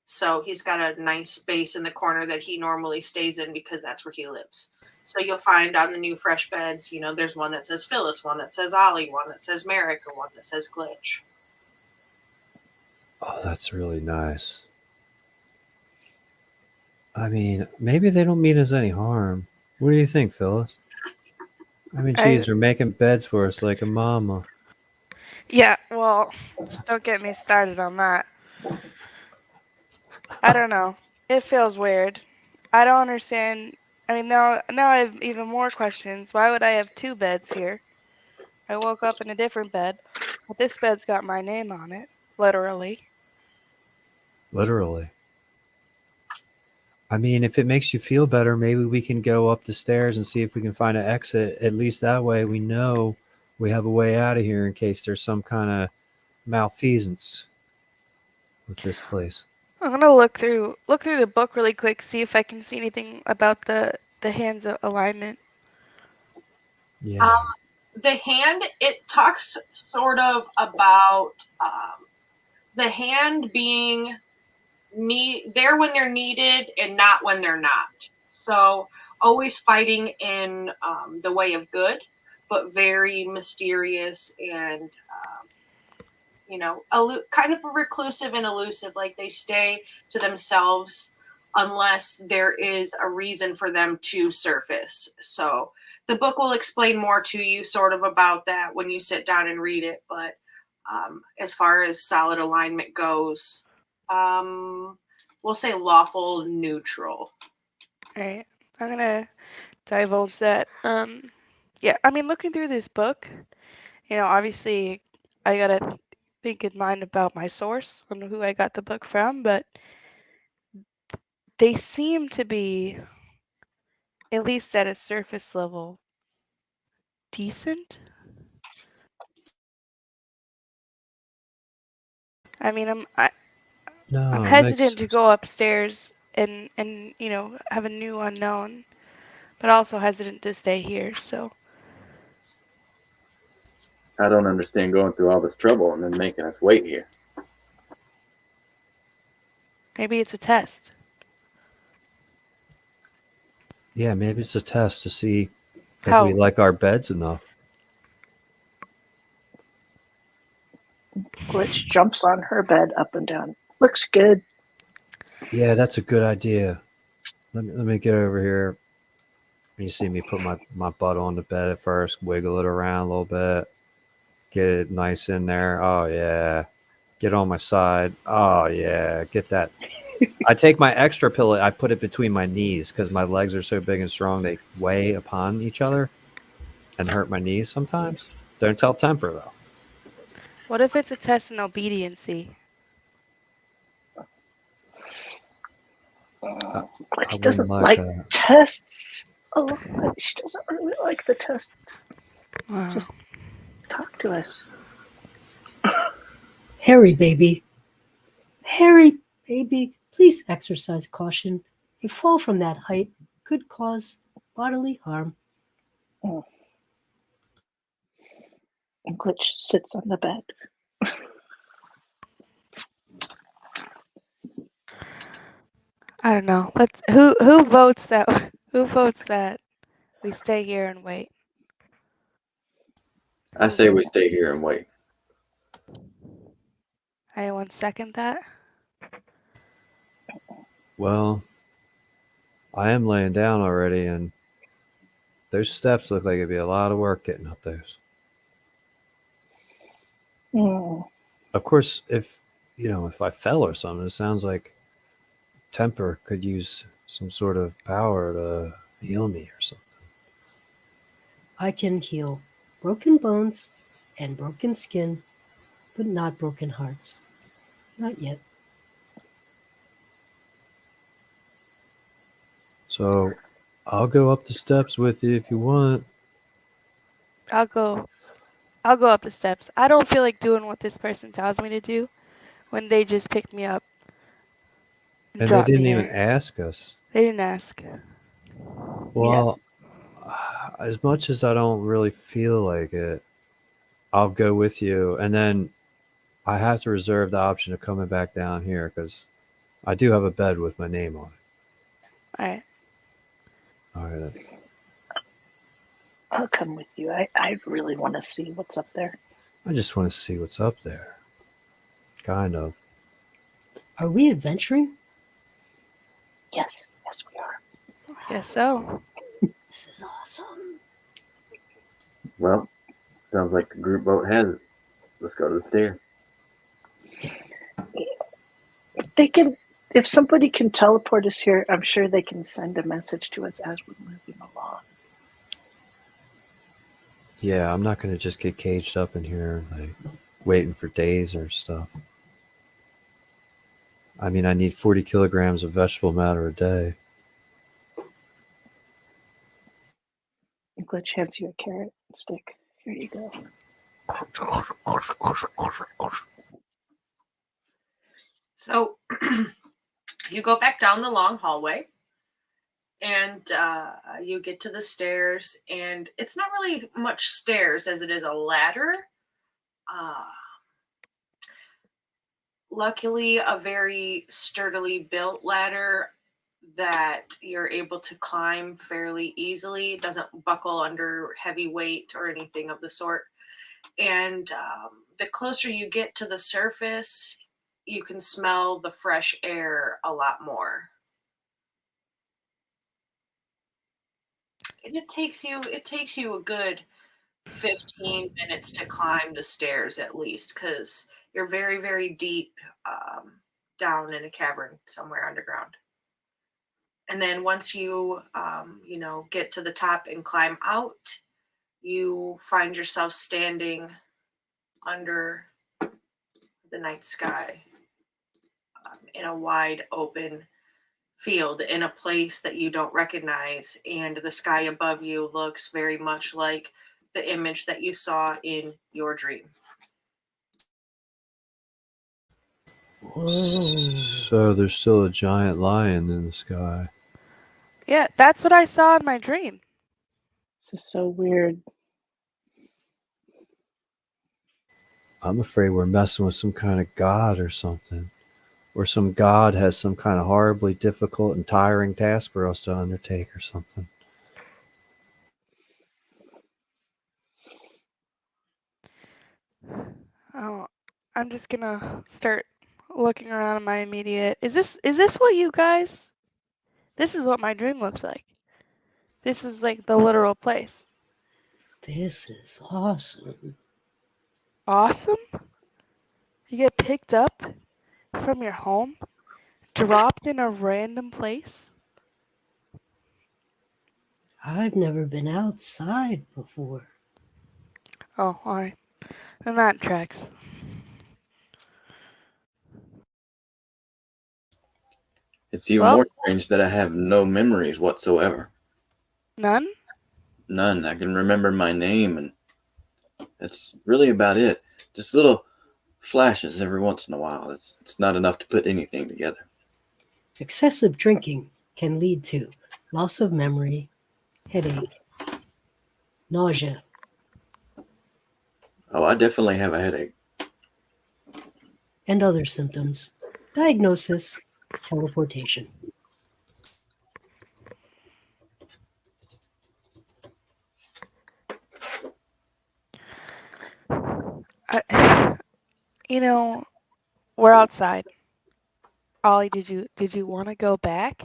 So he's got a nice space in the corner that he normally stays in because that's where he lives. So you'll find on the new fresh beds, you know, there's one that says Phyllis, one that says Ollie, one that says Merrick, and one that says Glitch. Oh, that's really nice. I mean, maybe they don't mean us any harm. What do you think, Phyllis? I mean, geez, they're making beds for us like a mama. Yeah, well, don't get me started on that. I don't know. It feels weird. I don't understand. I mean, now I have even more questions. Why would I have two beds here? I woke up in a different bed, but this bed's got my name on it, literally. Literally. I mean, if it makes you feel better, maybe we can go up the stairs and see if we can find an exit. At least that way we know we have a way out of here in case there's some kind of malfeasance with this place. I'm gonna look through the book really quick, see if I can see anything about the hand's alignment. Yeah. The hand, it talks sort of about the hand being there when they're needed and not when they're not. So always fighting in the way of good, but very mysterious and you know, kind of reclusive and elusive. Like they stay to themselves unless there is a reason for them to surface. So the book will explain more to you sort of about that when you sit down and read it. But as far as solid alignment goes, we'll say lawful neutral. All right, I'm gonna divulge that. Yeah, I mean, looking through this book, you know, obviously I gotta think in mind about my source and who I got the book from, but they seem to be, at least at a surface level, decent. I mean, I'm hesitant to go upstairs and you know, have a new unknown, but also hesitant to stay here. So I don't understand going through all this trouble and then making us wait here. maybe it's a test. Yeah, maybe it's a test to see How? if we like our beds enough. Glitch jumps on her bed up and down. Looks good. Yeah, that's a good idea. Let me get over here. You see me put my butt on the bed at first, wiggle it around a little bit, get it nice in there. Oh yeah. Get on my side. Oh yeah. Get that. I take my extra pillow, I put it between my knees because my legs are so big and strong they weigh upon each other and hurt my knees sometimes. Don't tell Temper though. What if it's a test in obediency? She doesn't like tests. Oh, she doesn't really like the tests. Wow. Just talk to us. Harry, baby. Harry, baby, please exercise caution. A fall from that height could cause bodily harm. And Glitch sits on the bed. I don't know. Let's who votes that who votes that we stay here and wait? I Who say we votes? stay here and wait. Anyone second that? Well, I am laying down already, and those steps look like it'd be a lot of work getting up those. Of course, if I fell or something, it sounds like Temper could use some sort of power to heal me or something. I can heal broken bones and broken skin, but not broken hearts. Not yet. So I'll go up the steps with you if you want. I'll go up the steps. I don't feel like doing what this person tells me to do when they just picked me up and And they dropped me didn't even here. ask us. They didn't ask. Well, as much as I don't really feel like it, I'll go with you. And then I have to reserve the option of coming back down here because I do have a bed with my name on it. All right. All right. I'll come with you. I really want to see what's up there. I just want to see what's up there. Kind of. Are we adventuring? Yes, we are. I guess so. This is awesome. Well, sounds like the group vote has it. Let's go to the stair. If somebody can teleport us here, I'm sure they can send a message to us as we're moving along. Yeah, I'm not going to just get caged up in here, like waiting for days or stuff. I mean, I need 40 kilograms of vegetable matter a day. Glitch hands you a carrot stick. Here you go. So you go back down the long hallway and you get to the stairs, and it's not really much stairs as it is a ladder. Luckily, a very sturdily built ladder that you're able to climb fairly easily. It doesn't buckle under heavy weight or anything of the sort. And the closer you get to the surface, you can smell the fresh air a lot more. And it takes you a good 15 minutes to climb the stairs at least, because you're very, very deep down in a cavern somewhere underground. And then once you, get to the top and climb out, you find yourself standing under the night sky in a wide open field in a place that you don't recognize. And the sky above you looks very much like the image that you saw in your dream. Whoa. So there's still a giant lion in the sky. Yeah, that's what I saw in my dream. This is so weird. I'm afraid we're messing with some kind of god or something. Or some god has some kind of horribly difficult and tiring task for us to undertake or something. Oh, I'm just gonna start looking around in my immediate. Is this what you guys? This is what my dream looks like. This was like the literal place. This is awesome. Awesome? You get picked up from your home, dropped in a random place? I've never been outside before. Oh, alright. And that tracks. It's even Well- more strange that I have no memories whatsoever. None? None. I can remember my name, and that's really about it. Just little flashes every once in a while. It's not enough to put anything together. Excessive drinking can lead to loss of memory, headache, nausea. Oh, I definitely have a headache. And other symptoms. Diagnosis, teleportation. You know, we're outside. Ollie, did you want to go back?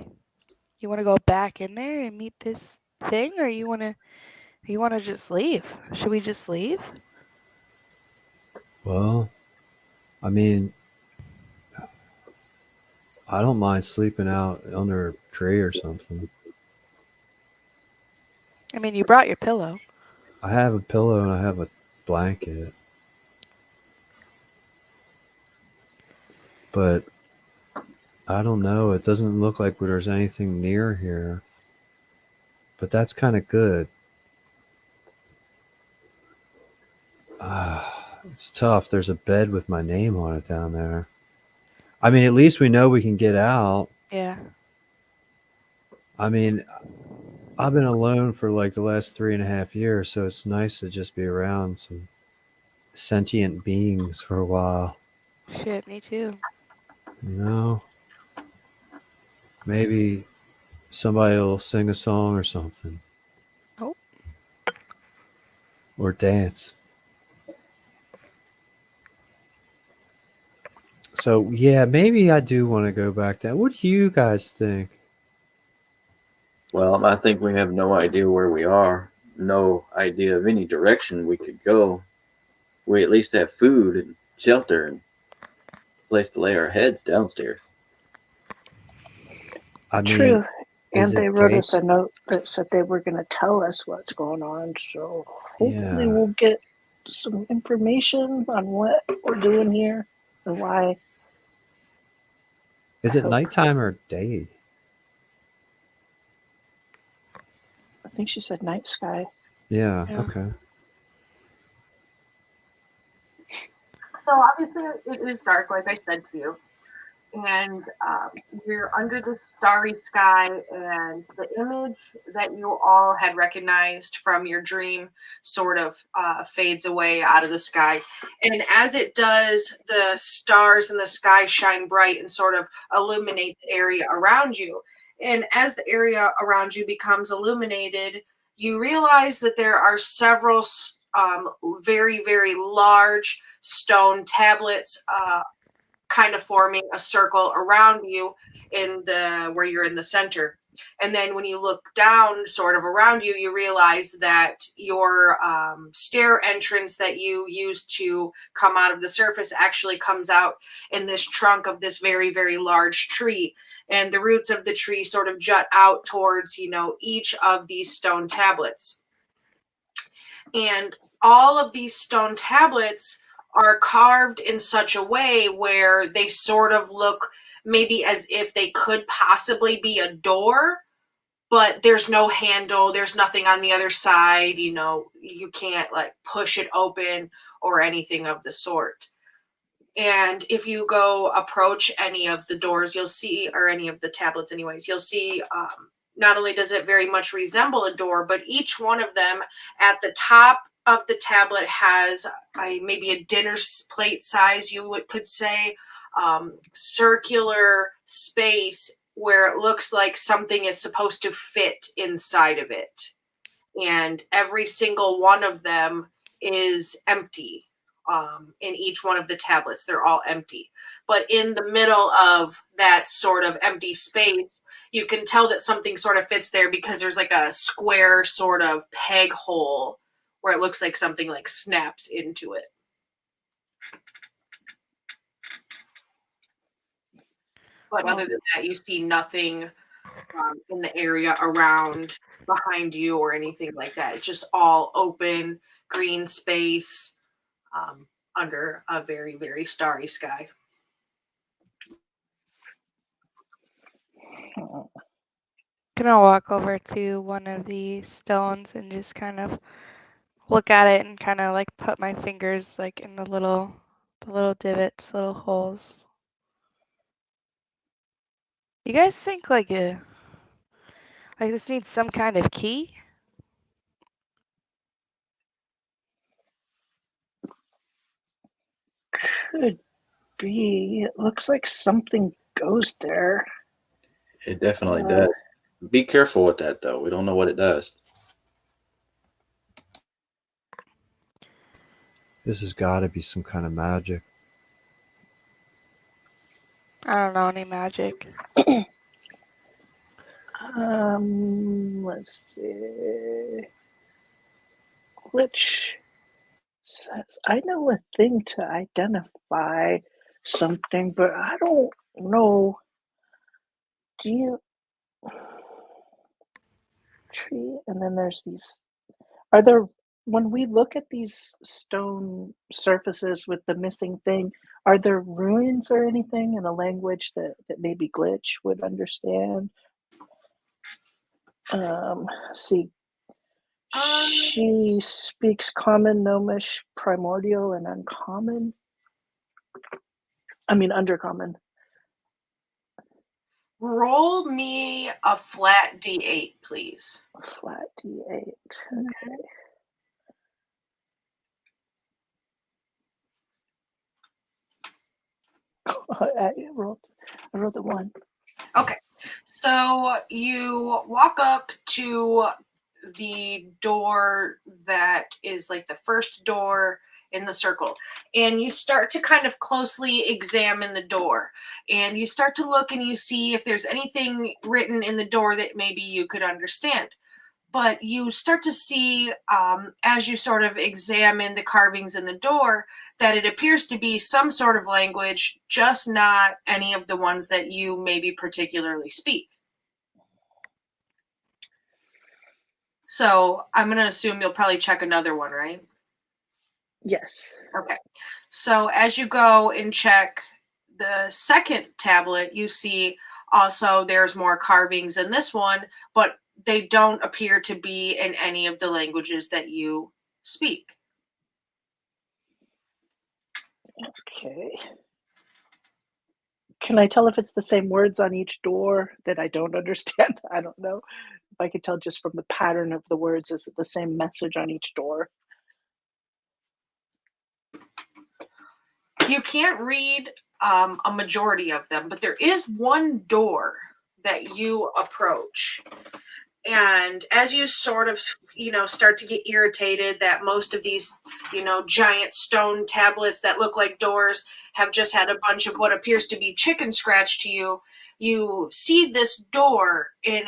You want to go back in there and meet this thing, or you want to just leave? Should we just leave? Well, I mean, I don't mind sleeping out under a tree or something. I mean, you brought your pillow. I have a pillow and I have a blanket. But I don't know. It doesn't look like there's anything near here. But that's kind of good. It's tough. There's a bed with my name on it down there. I mean, at least we know we can get out. Yeah. I mean, I've been alone for like the last 3.5 years, so it's nice to just be around some sentient beings for a while. Shit, me too. You know? Maybe somebody will sing a song or something. Oh. Or dance. So, yeah, maybe I do want to go back there. What do you guys think? Well, I think we have no idea where we are, no idea of any direction we could go. We at least have food and shelter and a place to lay our heads downstairs. I mean, True. And is they it wrote day- us a note that said they were going to tell us what's going on. So hopefully Yeah. we'll get some information on what we're doing here and why. Is I it hope- nighttime or day? I think she said night sky. Yeah, Yeah. okay. So obviously it is dark, like I said to you, and you're under the starry sky, and the image that you all had recognized from your dream sort of fades away out of the sky. And as it does, the stars in the sky shine bright and sort of illuminate the area around you. And as the area around you becomes illuminated, you realize that there are several very, very large stone tablets kind of forming a circle around you in the where you're in the center. And then when you look down sort of around you, you realize that your stair entrance that you used to come out of the surface actually comes out in this trunk of this very, very large tree. And the roots of the tree sort of jut out towards, each of these stone tablets. And all of these stone tablets are carved in such a way where they sort of look maybe as if they could possibly be a door, but there's no handle, there's nothing on the other side, you can't like push it open or anything of the sort. And if you go approach any of the doors, you'll see, or any of the tablets anyways, you'll see not only does it very much resemble a door, but each one of them at the top of the tablet has maybe a dinner plate size, you could say, circular space where it looks like something is supposed to fit inside of it. And every single one of them is empty. In each one of the tablets, they're all empty. But in the middle of that sort of empty space, you can tell that something sort of fits there because there's like a square sort of peg hole where it looks like something like snaps into it. But other than that, you see nothing in the area around, behind you, or anything like that. It's just all open, green space under a very, very starry sky. Can I walk over to one of the stones and just kind of look at it and kind of like put my fingers like in the little divots, little holes? You guys think like this needs some kind of key? Could be. It looks like something goes there. It definitely does. Be careful with that, though. We don't know what it does. This has got to be some kind of magic. I don't know any magic. Let's see. Which says I know a thing to identify something, but I don't know. Do you tree? And then there's these. Are there when we look at these stone surfaces with the missing thing? Are there ruins or anything in a language that maybe Glitch would understand? See, she speaks common, gnomish, primordial, and uncommon. I mean, undercommon. Roll me a flat D8, please. Flat D8. Okay. I wrote the 1. Okay, so you walk up to the door that is like the first door in the circle, and you start to kind of closely examine the door, and you start to look and you see if there's anything written in the door that maybe you could understand. But you start to see, as you sort of examine the carvings in the door, that it appears to be some sort of language, just not any of the ones that you maybe particularly speak. So I'm going to assume you'll probably check another one, right? Yes. Okay. So as you go and check the second tablet, you see also there's more carvings in this one, but they don't appear to be in any of the languages that you speak. Okay. Can I tell if it's the same words on each door that I don't understand? I don't know. If I could tell just from the pattern of the words, is it the same message on each door? You can't read a majority of them, but there is one door that you approach. And as you sort of, start to get irritated that most of these, giant stone tablets that look like doors have just had a bunch of what appears to be chicken scratch to you, you see this door and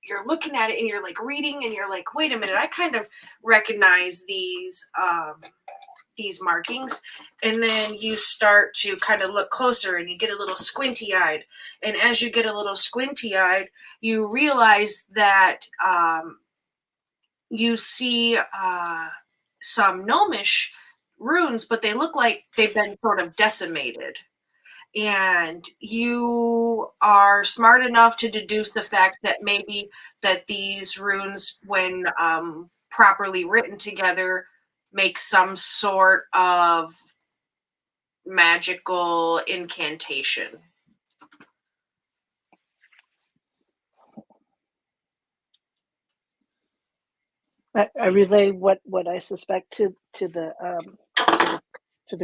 you're looking at it and you're like reading and you're like, wait a minute, I kind of recognize these markings. And then you start to kind of look closer and you get a little squinty eyed. And as you get a little squinty eyed, you realize that you see some gnomish runes, but they look like they've been sort of decimated. And you are smart enough to deduce the fact that maybe that these runes, when properly written together, make some sort of magical incantation. I relay what I suspect to the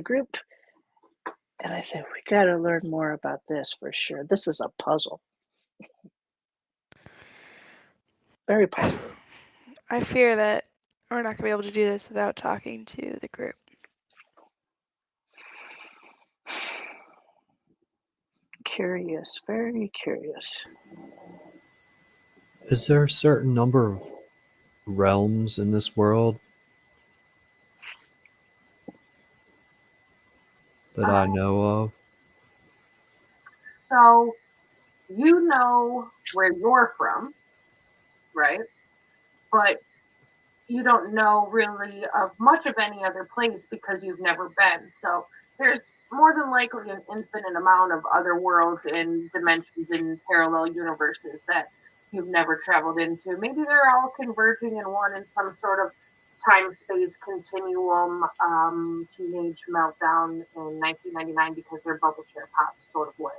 group, and I say we got to learn more about this for sure. This is a puzzle, very puzzling. I fear that we're not going to be able to do this without talking to the group. Curious, very curious. Is there a certain number of realms in this world that I know of? So you know where you're from, right? But you don't know really of much of any other place because you've never been. So there's more than likely an infinite amount of other worlds and dimensions and parallel universes that you've never traveled into. Maybe they're all converging in one in some sort of time-space continuum, teenage meltdown in 1999 because they're bubble chair pop sort of way.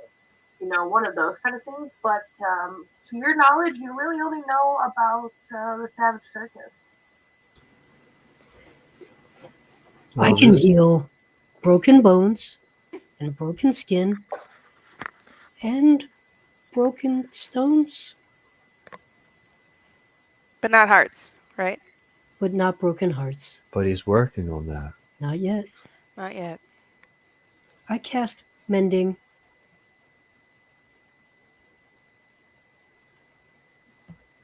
One of those kind of things. But to your knowledge, you really only know about the Savage Circus. I can heal broken bones and broken skin and broken stones, But not hearts, right? but not broken hearts. But he's working on that. Not yet. Not yet. I cast mending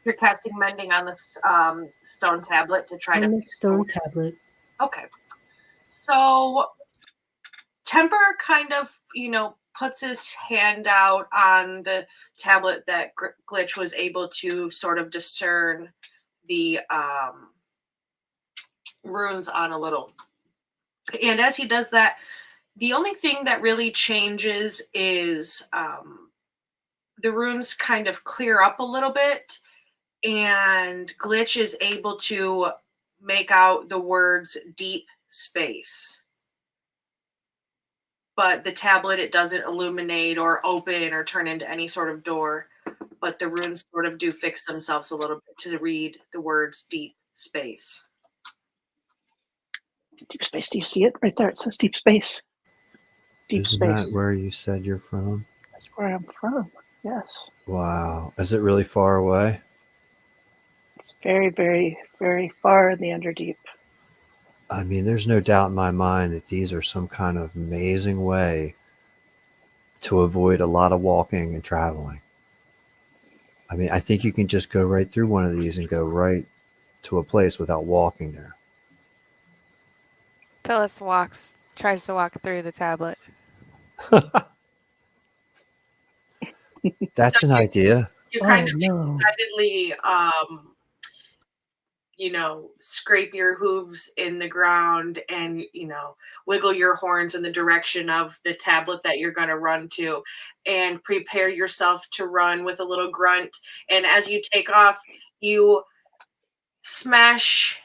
You're casting mending on this stone tablet to try On to the fix the stone wound. tablet. Okay. So Temper kind of, puts his hand out on the tablet that Glitch was able to sort of discern the runes on a little. And as he does that, the only thing that really changes is the runes kind of clear up a little bit, and Glitch is able to make out the words deep space. But the tablet, it doesn't illuminate or open or turn into any sort of door. But the runes sort of do fix themselves a little bit to read the words deep space. Deep space. Do you see it right there? It says deep space. Deep Isn't space. that where you said you're from? That's where I'm from. Yes. Wow. Is it really far away? It's very, very, very far in the underdeep. I mean, there's no doubt in my mind that these are some kind of amazing way to avoid a lot of walking and traveling. I mean, I think you can just go right through one of these and go right to a place without walking there. Phyllis tries to walk through the tablet. That's an idea. You kind of no. excitedly, scrape your hooves in the ground and, wiggle your horns in the direction of the tablet that you're going to run to and prepare yourself to run with a little grunt. And as you take off, you smash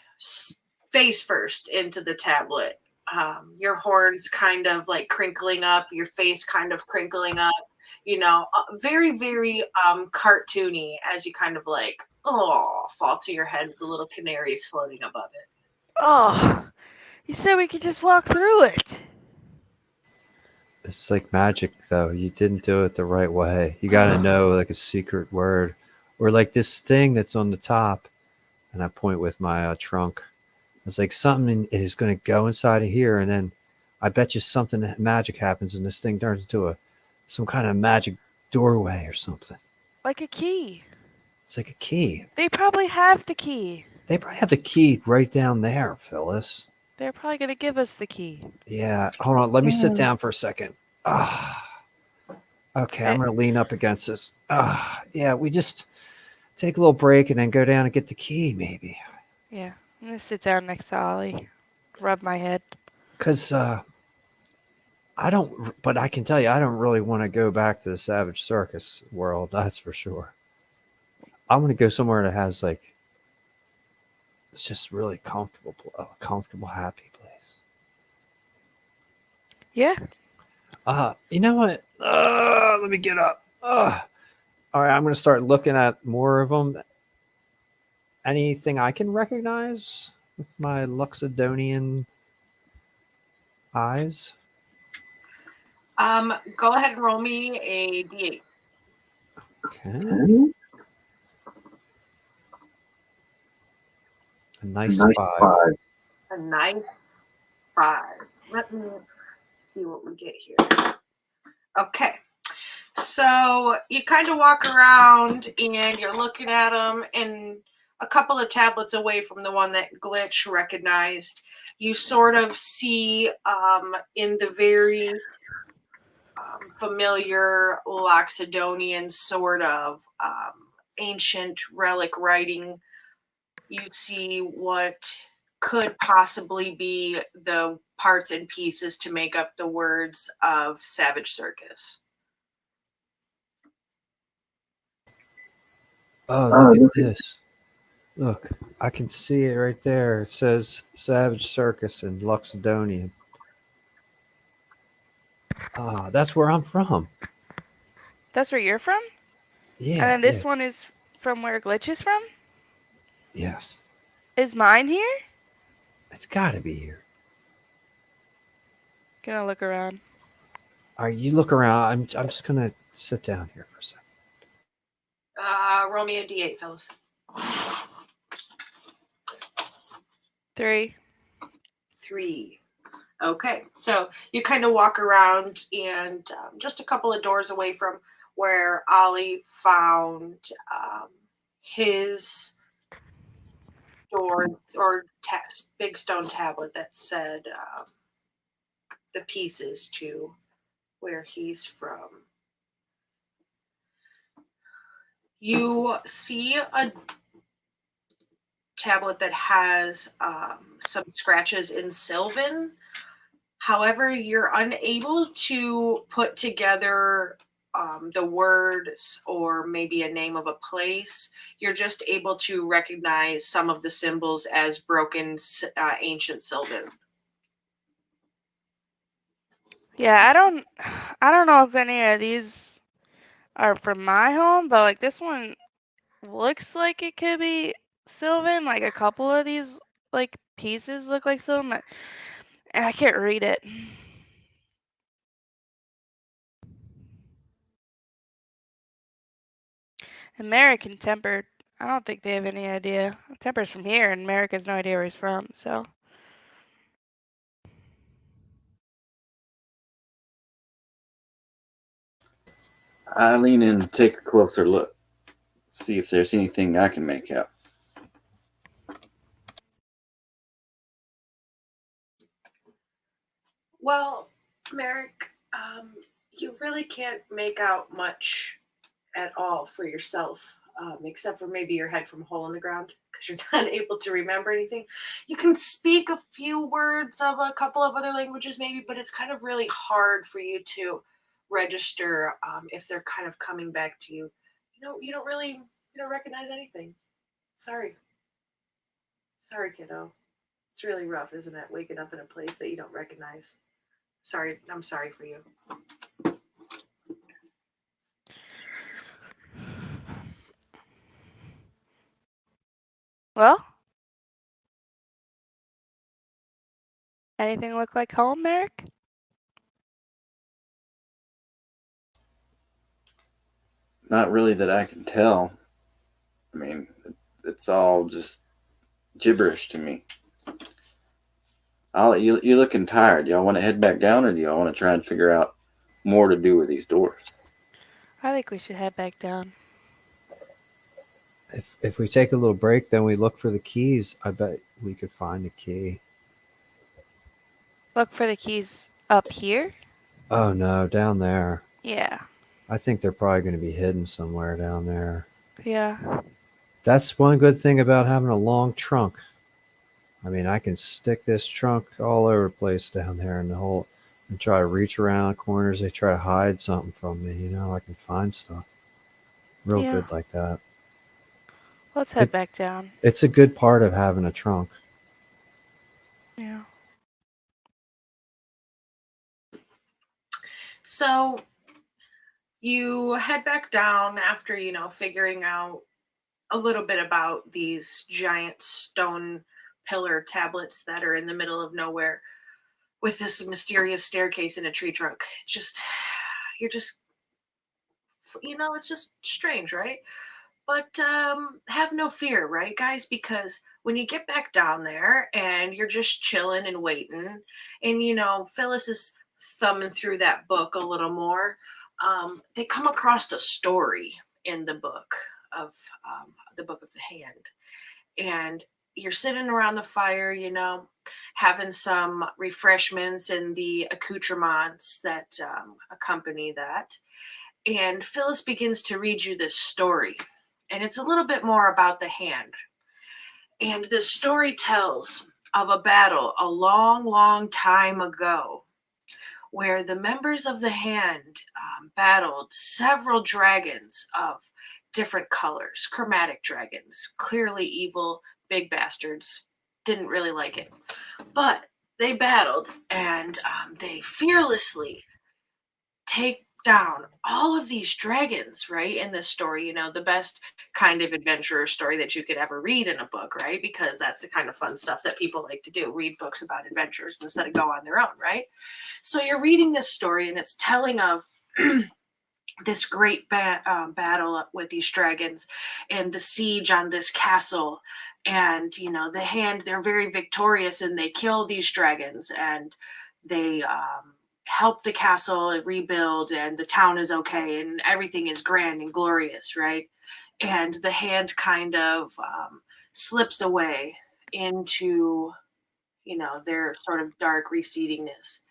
face first into the tablet. Your horns kind of like crinkling up, your face kind of crinkling up, very, very cartoony as you kind of like, fall to your head with the little canaries floating above it. Oh, you said we could just walk through it. It's like magic, though. You didn't do it the right way. You got to know like a secret word or like this thing that's on the top. And I point with my trunk. It's like something is going to go inside of here. And then I bet you something magic happens and this thing turns into some kind of magic doorway or something. Like a key. It's like a key. They probably have the key. They probably have the key right down there, Phyllis. They're probably going to give us the key. Yeah. Hold on. Let me sit down for a second. Okay. I'm going to lean up against this. Yeah. We just take a little break and then go down and get the key, maybe. Yeah. I'm going to sit down next to Ollie. Rub my head. Because but I can tell you, I don't really want to go back to the Savage Circus world. That's for sure. I want to go somewhere that has like, it's just really comfortable, happy place. Yeah. You know what? Let me get up. All right, I'm going to start looking at more of them. Anything I can recognize with my Luxodonian eyes? Go ahead and roll me a D8. Okay. A nice 5. A nice 5. Let me see what we get here. Okay. So you kind of walk around and you're looking at them, and a couple of tablets away from the one that Glitch recognized, you sort of see in the very familiar Loxodonian sort of ancient relic writing, you see what could possibly be the parts and pieces to make up the words of Savage Circus. Oh, look at this. Look, I can see it right there. It says Savage Circus in Luxodonian. That's where I'm from. That's where you're from? Yeah. And then this one is from where Glitch is from? Yes. Is mine here? It's got to be here. Gonna look around. All right, you look around. I'm just going to sit down here for a second. Roll me a D8, fellas. 3. 3. Okay, so you kind of walk around, and just a couple of doors away from where Ollie found his door or big stone tablet that said the pieces to where he's from. You see a tablet that has some scratches in Sylvan. However, you're unable to put together the words or maybe a name of a place. You're just able to recognize some of the symbols as broken ancient Sylvan. Yeah, I don't know if any of these are from my home, but like this one looks like it could be Sylvan. Like a couple of these like pieces look like Sylvan, but I can't read it. American Tempered. I don't think they have any idea. Temper's from here, and Merrick has no idea where he's from, so. I lean in and take a closer look, see if there's anything I can make out. Well, Merrick, you really can't make out much at all for yourself, except for maybe your head from a hole in the ground because you're not able to remember anything. You can speak a few words of a couple of other languages, maybe, but it's kind of really hard for you to register if they're kind of coming back to you. You don't recognize anything. Sorry, kiddo. It's really rough, isn't it? Waking up in a place that you don't recognize. Sorry, I'm sorry for you. Well? Anything look like home, Merrick? Not really that I can tell. I mean, it's all just gibberish to me. You're looking tired. Y'all want to head back down, or do y'all want to try and figure out more to do with these doors? I think we should head back down. If we take a little break, then we look for the keys. I bet we could find the key. Look for the keys up here? Oh no, down there. Yeah. I think they're probably going to be hidden somewhere down there. Yeah. That's one good thing about having a long trunk. I mean, I can stick this trunk all over the place down there in the hole and try to reach around corners. They try to hide something from me, I can find stuff. Real Yeah. good like that. Let's head back down. It's a good part of having a trunk. Yeah. So you head back down after, figuring out a little bit about these giant stone pillar tablets that are in the middle of nowhere with this mysterious staircase in a tree trunk. It's just strange, right? But have no fear, right, guys? Because when you get back down there and you're just chilling and waiting, and Phyllis is thumbing through that book a little more, they come across a story in the book of the hand, and you're sitting around the fire, having some refreshments and the accoutrements that accompany that. And Phyllis begins to read you this story. And it's a little bit more about the hand. And the story tells of a battle a long, long time ago where the members of the hand battled several dragons of different colors, chromatic dragons, clearly evil, big bastards. Didn't really like it. But they battled, and they fearlessly take down all of these dragons, right? In this story, the best kind of adventurer story that you could ever read in a book, right? Because that's the kind of fun stuff that people like to do, read books about adventures instead of go on their own, right? So you're reading this story, and it's telling of this great battle with these dragons and the siege on this castle. And, the hand, they're very victorious, and they kill these dragons, and they help the castle rebuild, and the town is okay, and everything is grand and glorious, right? and the hand kind of slips away into, their sort of dark recedingness.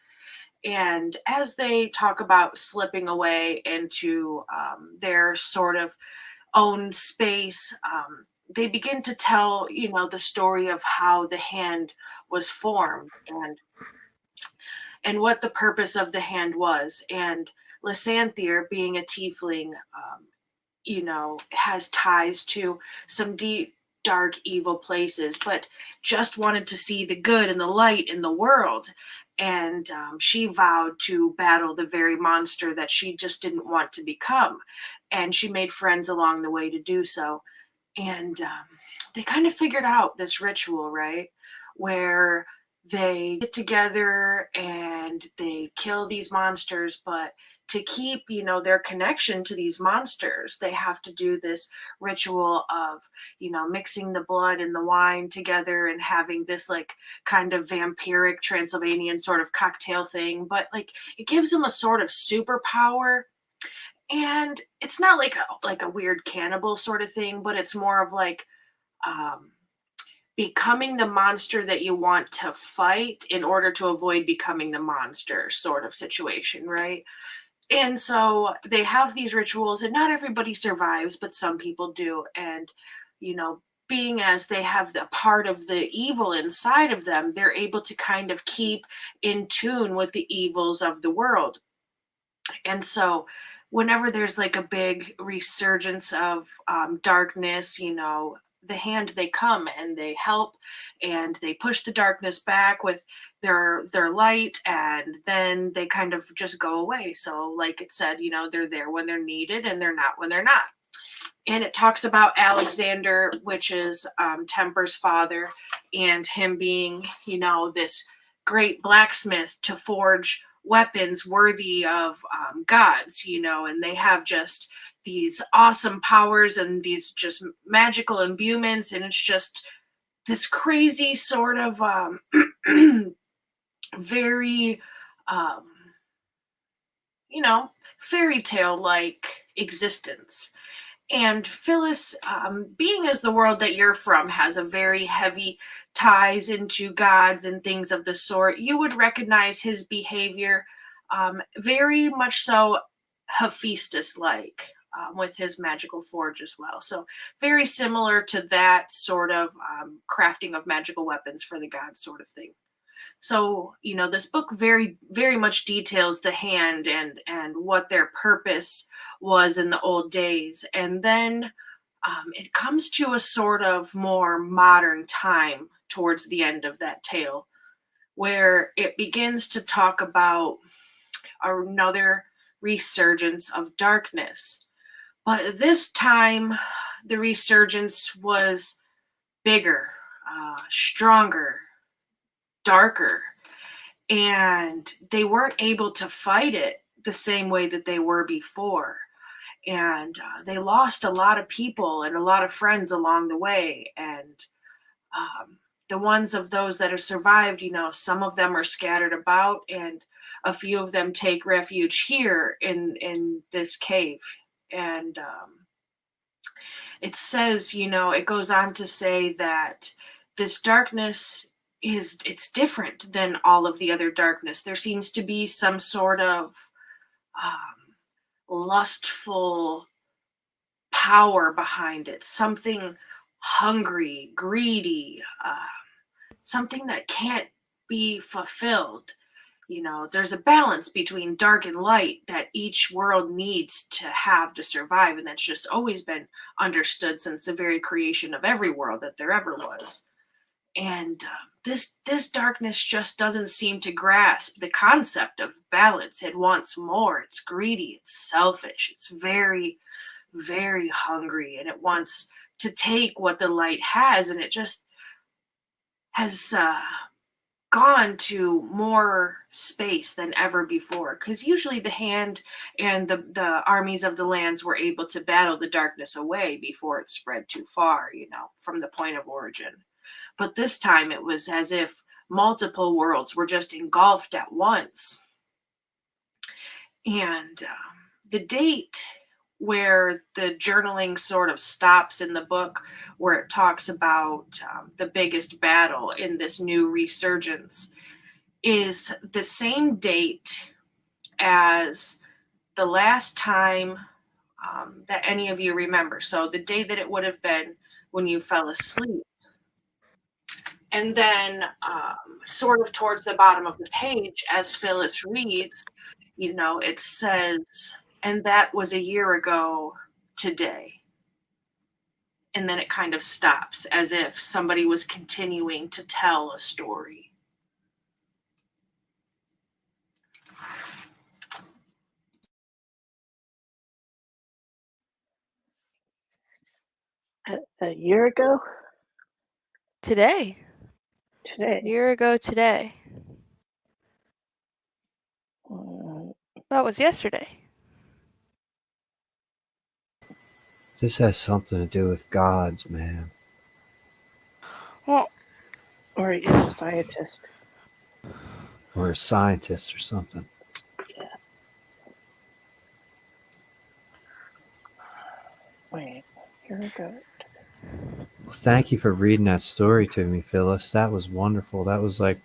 And as they talk about slipping away into their sort of own space, they begin to tell, the story of how the hand was formed and what the purpose of the hand was. And Lysanthier, being a tiefling, has ties to some deep, dark, evil places, but just wanted to see the good and the light in the world. And she vowed to battle the very monster that she just didn't want to become. And she made friends along the way to do so. And they kind of figured out this ritual, right? Where they get together and they kill these monsters, but to keep, their connection to these monsters, they have to do this ritual of, mixing the blood and the wine together and having this like kind of vampiric Transylvanian sort of cocktail thing. But like it gives them a sort of superpower. And it's not like a weird cannibal sort of thing, but it's more of like becoming the monster that you want to fight in order to avoid becoming the monster sort of situation, right? And so they have these rituals, and not everybody survives, but some people do. And, being as they have the part of the evil inside of them, they're able to kind of keep in tune with the evils of the world. And so whenever there's like a big resurgence of darkness, the hand, they come and they help and they push the darkness back with their light, and then they kind of just go away. So like it said, they're there when they're needed and they're not when they're not. And it talks about Alexander, which is Temper's father, and him being, this great blacksmith to forge weapons worthy of gods, and they have just these awesome powers and these just magical imbuements, and it's just this crazy sort of very fairy tale like existence. And Phyllis, being as the world that you're from has a very heavy ties into gods and things of the sort, you would recognize his behavior very much so Hephaestus-like, with his magical forge as well. So very similar to that sort of crafting of magical weapons for the gods sort of thing. So, this book very, very much details the hand and what their purpose was in the old days. And then it comes to a sort of more modern time towards the end of that tale, where it begins to talk about another resurgence of darkness. But this time, the resurgence was bigger, stronger, darker, and they weren't able to fight it the same way that they were before. And they lost a lot of people and a lot of friends along the way. And the ones of those that have survived, some of them are scattered about, and a few of them take refuge here in this cave. And it says, it goes on to say that this darkness it's different than all of the other darkness. There seems to be some sort of lustful power behind it, something hungry, greedy, something that can't be fulfilled. There's a balance between dark and light that each world needs to have to survive, and that's just always been understood since the very creation of every world that there ever was. And this darkness just doesn't seem to grasp the concept of balance. It wants more. It's greedy. It's selfish. It's very, very hungry, and it wants to take what the light has, and it just has gone to more space than ever before. Because usually the hand and the armies of the lands were able to battle the darkness away before it spread too far, from the point of origin. But this time it was as if multiple worlds were just engulfed at once. And the date where the journaling sort of stops in the book, where it talks about the biggest battle in this new resurgence, is the same date as the last time that any of you remember. So the day that it would have been when you fell asleep. And then, sort of towards the bottom of the page, as Phyllis reads, it says, and that was a year ago today. And then it kind of stops as if somebody was continuing to tell a story. A year ago Today. A today. year ago today. That was yesterday. This has something to do with gods, man. Well, Or he's a scientist. Or a scientist or something. Yeah. Wait, here we go. Well, thank you for reading that story to me, Phyllis. That was wonderful. That was like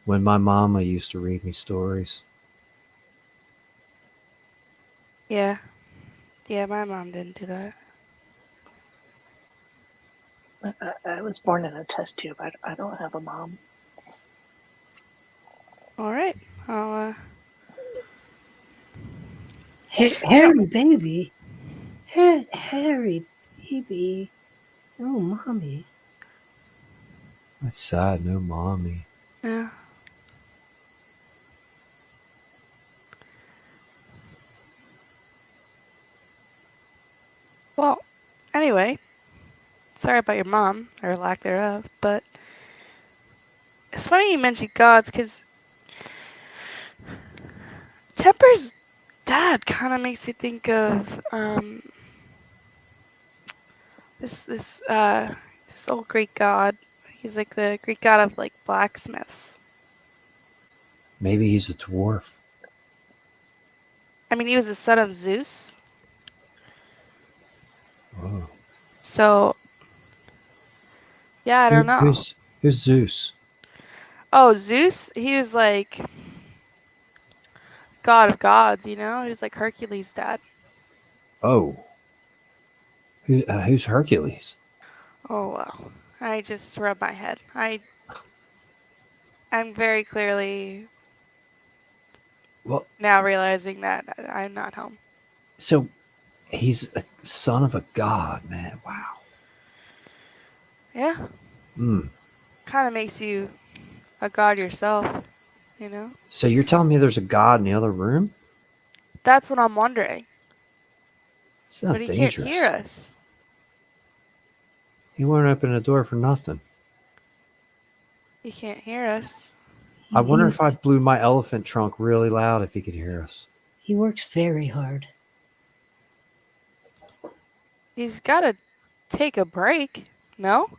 when my mama used to read me stories. yeah. Yeah, my mom didn't do that. I was born in a test tube. I don't have a mom. All right. I'll, Harry, baby. Harry, baby. Oh, mommy. That's sad. No mommy. yeah. Well, anyway, sorry about your mom, or lack thereof, but it's funny you mentioned gods, because Temper's dad kind of makes you think of this old Greek god. He's like the Greek god of like blacksmiths. Maybe he's a dwarf. I mean, he was the son of Zeus. Oh. So, yeah, I don't know. Who's Zeus? Oh, Zeus, he was like god of gods, He was like Hercules' dad. Oh. Who's Hercules? Oh, well. I just rubbed my head. I'm very clearly now realizing that I'm not home. So he's a son of a god, man. Wow. Yeah. Kind of makes you a god yourself, So you're telling me there's a god in the other room? That's what I'm wondering. Sounds But he dangerous. can't hear us. He won't open the door for nothing. He can't hear us. I wonder if I blew my elephant trunk really loud if he could hear us. He works very hard. He's got to take a break, no?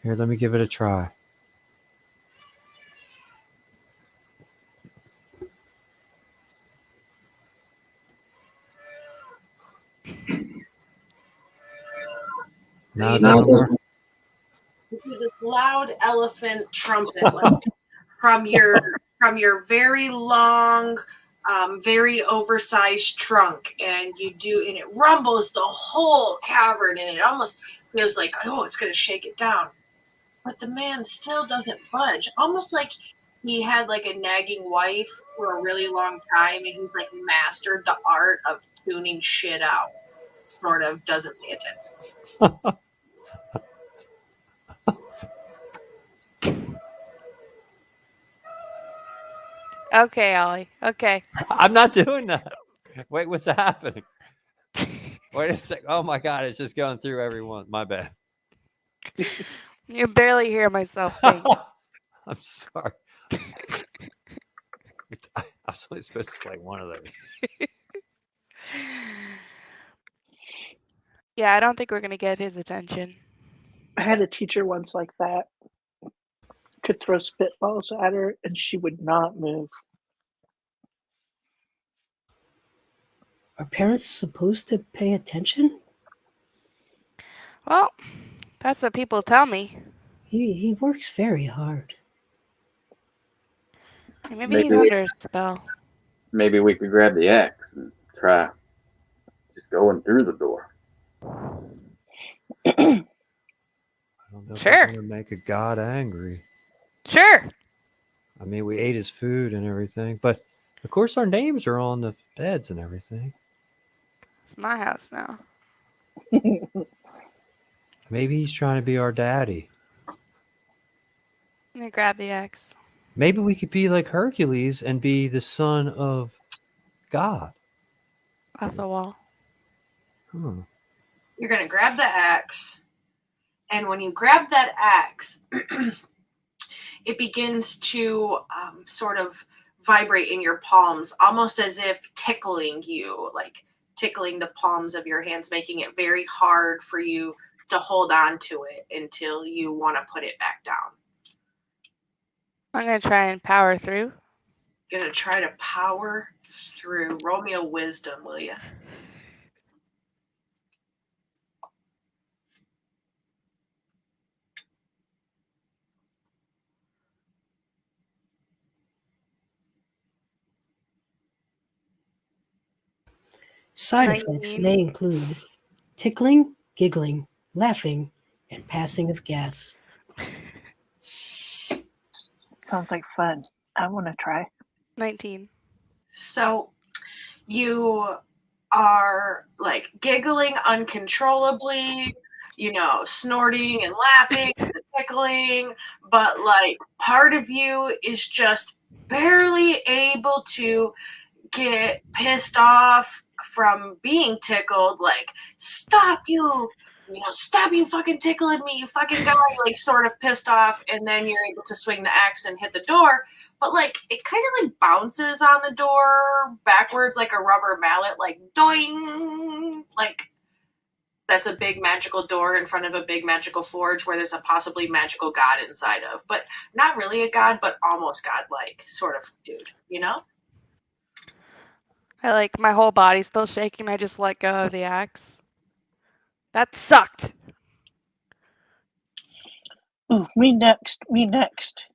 Here, let me give it a try. No, it doesn't work. You do this loud elephant trumpet, like from your very long, very oversized trunk, and it rumbles the whole cavern, and it almost feels like, oh, it's going to shake it down. But the man still doesn't budge, almost like he had like a nagging wife for a really long time, and he's like mastered the art of tuning shit out. Sort of doesn't pay attention. Okay, Ollie. Okay. I'm not doing that. Wait, what's happening? Wait a sec. Oh my God, it's just going through everyone. My bad. You barely hear myself think. I'm sorry. I was only supposed to play one of those. Yeah, I don't think we're going to get his attention. I had a teacher once like that. Could throw spitballs at her and she would not move. Are parents supposed to pay attention? Well, that's what people tell me. He works very hard. Maybe he's under a spell. Maybe we could grab the axe and try just going through the door. I don't know if Sure. we're gonna make a god angry. Sure. I mean, we ate his food and everything, but of course our names are on the beds and everything. It's my house now. Maybe he's trying to be our daddy. Let me grab the axe. Maybe we could be like Hercules and be the son of God. Off the wall. Huh. You're going to grab the axe. And when you grab that axe, it begins to sort of vibrate in your palms, almost as if tickling you, like tickling the palms of your hands, making it very hard for you to hold on to it until you want to put it back down. I'm going to try and power through. Going to try to power through. Roll me a wisdom, will you? Side effects 19. may include tickling, giggling, laughing, and passing of gas. Sounds like fun. I want to try. 19. So you are like giggling uncontrollably, snorting and laughing, and tickling, but like part of you is just barely able to get pissed off from being tickled, like, stop you fucking tickling me, you fucking guy, like sort of pissed off, and then you're able to swing the axe and hit the door, but like it kind of like bounces on the door backwards like a rubber mallet, like doing, like that's a big magical door in front of a big magical forge where there's a possibly magical god inside of, but not really a god, but almost godlike sort of dude, My whole body's still shaking. I just let go of the axe. That sucked. Ooh, me next. Me next.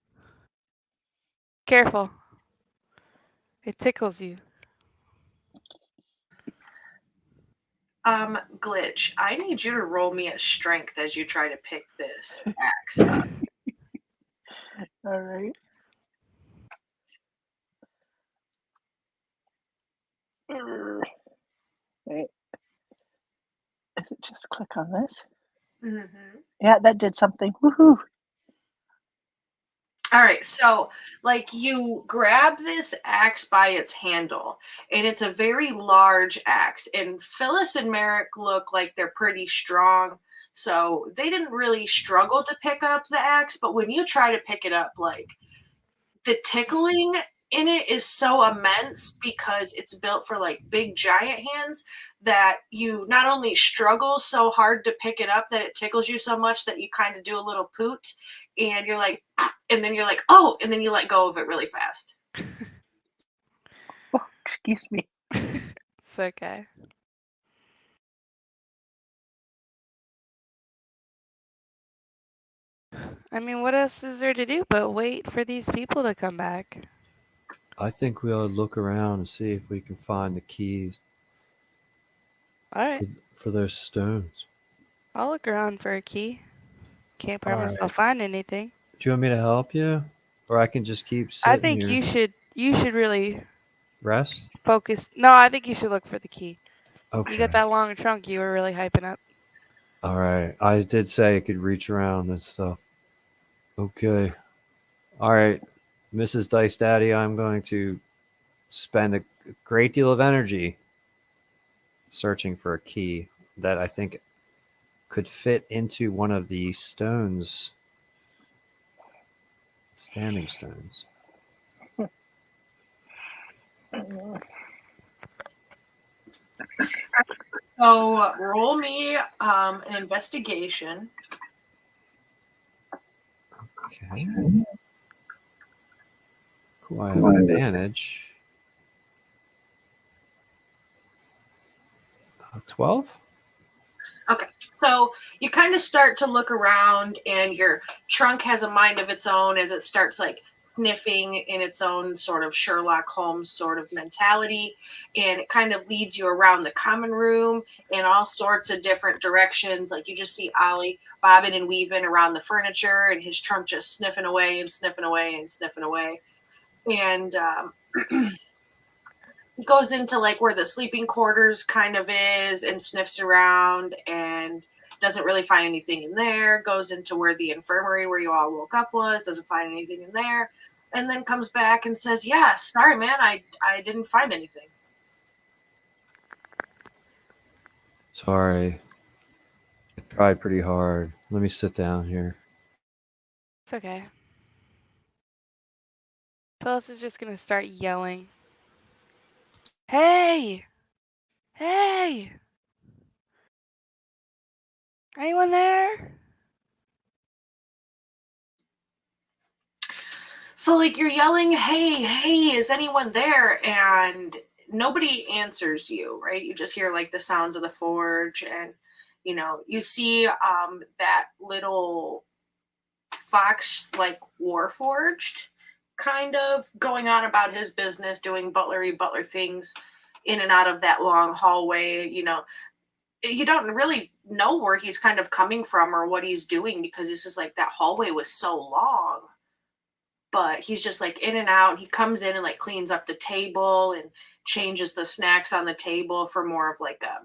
Careful. It tickles you. Glitch, I need you to roll me a strength as you try to pick this axe up. All right. Wait. Is it just click on this? Mm-hmm. Yeah, that did something. Woohoo! All right, so like you grab this axe by its handle, and it's a very large axe, and Phyllis and Merrick look like they're pretty strong, so they didn't really struggle to pick up the axe, but when you try to pick it up, like the tickling in it is so immense because it's built for like big giant hands that you not only struggle so hard to pick it up that it tickles you so much that you kind of do a little poot, and you're like, and then you're like, oh, and then you let go of it really fast. Oh, excuse me. It's okay. I mean, what else is there to do but wait for these people to come back? I think we ought to look around and see if we can find the keys All right. for those stones. I'll look around for a key. Can't promise All I'll right. find anything. Do you want me to help you? Or I can just keep I sitting think here. you should really Rest? focus. No, I think you should look for the key. Okay. You got that long trunk you were really hyping up. All right. I did say it could reach around and stuff. Okay. All right. Mrs. Dice Daddy, I'm going to spend a great deal of energy searching for a key that I think could fit into one of the stones, standing stones. So roll me an investigation. Okay. Cool. I have advantage. 12? Okay, so you kind of start to look around, and your trunk has a mind of its own as it starts like sniffing in its own sort of Sherlock Holmes sort of mentality, and it kind of leads you around the common room in all sorts of different directions. Like you just see Ollie bobbing and weaving around the furniture, and his trunk just sniffing away and sniffing away and sniffing away, and he goes into like where the sleeping quarters kind of is and sniffs around and doesn't really find anything in there. Goes into where the infirmary where you all woke up was, doesn't find anything in there, and then comes back and says, "Yeah, sorry, man, I didn't find anything." Sorry. I tried pretty hard. Let me sit down here. It's okay. Phyllis is just gonna start yelling. Hey! Hey! Anyone there? So like you're yelling, "Hey, hey, is anyone there?" And nobody answers you, right? You just hear like the sounds of the forge, and you see that little fox like warforged kind of going on about his business, doing butler things in and out of that long hallway. You don't really know where he's kind of coming from or what he's doing, because it's just like that hallway was so long, but he's just like in and out. He comes in and like cleans up the table and changes the snacks on the table for more of like a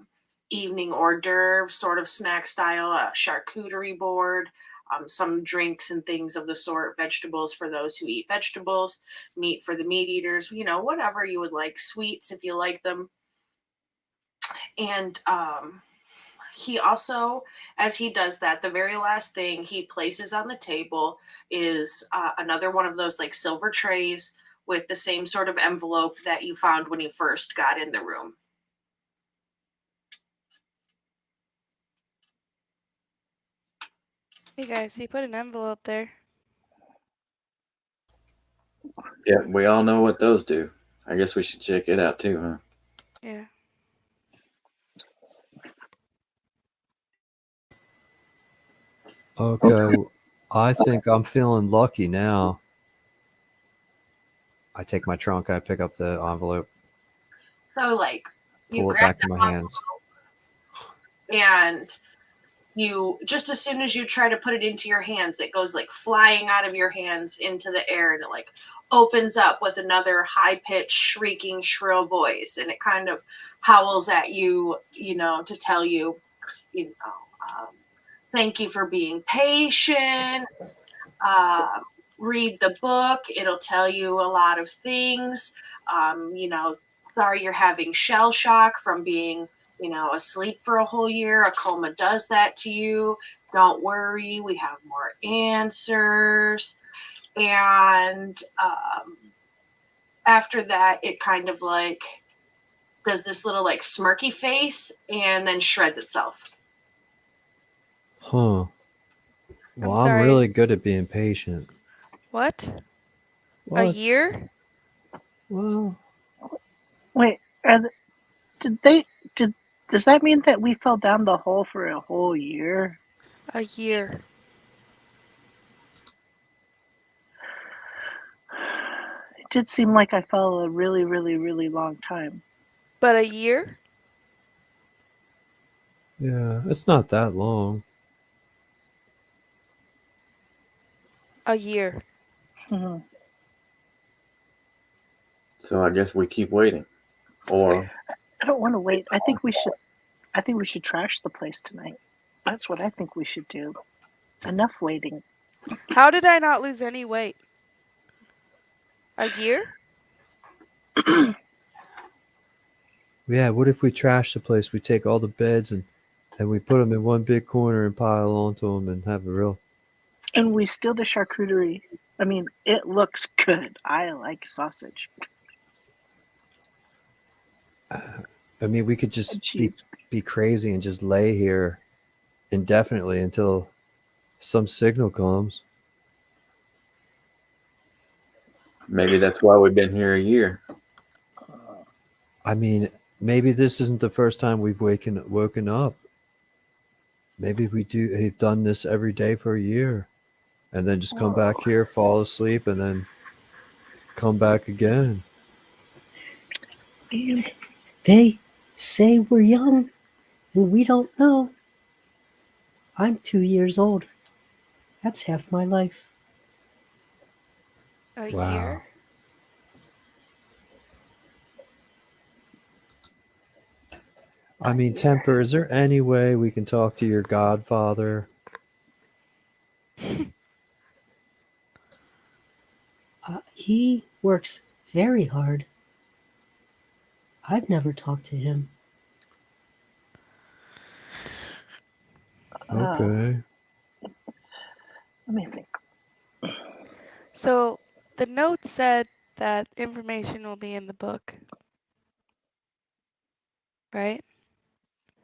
evening hors d'oeuvre sort of snack style, a charcuterie board, some drinks and things of the sort, vegetables for those who eat vegetables, meat for the meat eaters, whatever you would like, sweets if you like them. And he also, as he does that, the very last thing he places on the table is another one of those like silver trays with the same sort of envelope that you found when you first got in the room. Hey guys, he put an envelope there. Yeah, we all know what those do. I guess we should check it out too, huh? Yeah. Okay, I think I'm feeling lucky now. I take my trunk, I pick up the envelope, So like you pull it grab back to the my hands. and you, just as soon as you try to put it into your hands, it goes like flying out of your hands into the air, and it like opens up with another high-pitched shrieking shrill voice, and it kind of howls at you, to tell you, thank you for being patient. Read the book, it'll tell you a lot of things. Sorry you're having shell shock from being asleep for a whole year. A coma does that to you. Don't worry, we have more answers. And after that, it kind of like does this little like smirky face and then shreds itself. Huh. Well, I'm sorry. really good at being patient. What? What? A year? Well, Wait, does that mean that we fell down the hole for a whole year? A year. It did seem like I fell a really, really, really long time. But a year? yeah, it's not that long. A year. Hmm. So I guess we keep waiting. Or I don't want to wait. I think we should trash the place tonight. That's what I think we should do. Enough waiting. How did I not lose any weight? A year? Yeah, what if we trash the place? We take all the beds and we put them in one big corner and pile onto them and have a real... And we steal the charcuterie. I mean, it looks good. I like sausage. I mean, we could just And cheese. be crazy and just lay here indefinitely until some signal comes. maybe that's why we've been here a year. I mean, maybe this isn't the first time we've woken up. Maybe we've done this every day for a year, and then just come back here, fall asleep, and then come back again. And They say we're young, and we don't know. I'm 2 years old. That's half my life. A Wow. year? I mean, Temper, is there any way we can talk to your godfather? He works very hard. I've never talked to him. Okay. let me think. So the note said that information will be in the book, right?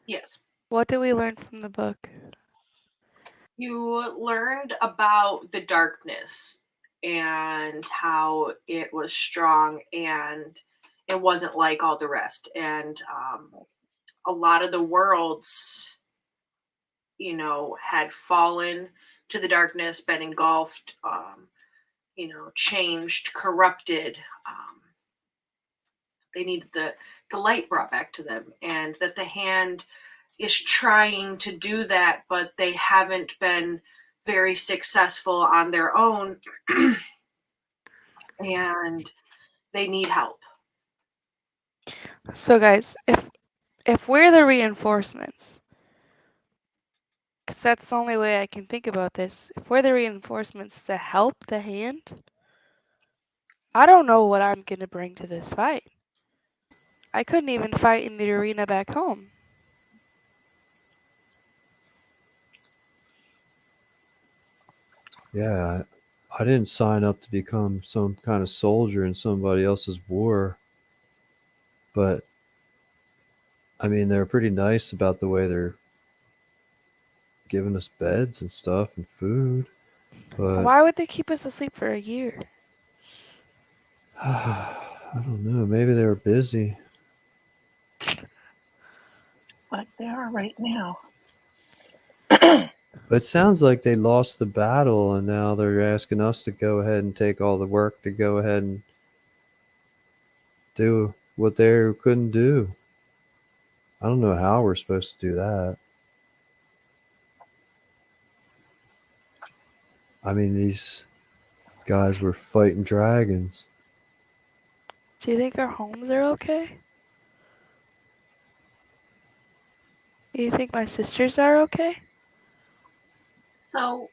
Yes. What did we learn from the book? You learned about the darkness and how it was strong and it wasn't like all the rest. And a lot of the worlds, had fallen to the darkness, been engulfed, changed, corrupted. They needed the light brought back to them, and that the hand is trying to do that, but they haven't been very successful on their own, and they need help. So guys, if we're the reinforcements, because that's the only way I can think about this, if we're the reinforcements to help the hand, I don't know what I'm gonna bring to this fight. I couldn't even fight in the arena back home. Yeah, I didn't sign up to become some kind of soldier in somebody else's war. But, I mean, they're pretty nice about the way they're giving us beds and stuff and food. But Why would they keep us asleep for a year? I don't know. Maybe they were busy. But they are right now. But it sounds like they lost the battle and now they're asking us to go ahead and take all the work to go ahead and do what they couldn't do. I don't know how we're supposed to do that. I mean, these guys were fighting dragons. Do you think our homes are okay? Do you think my sisters are okay? So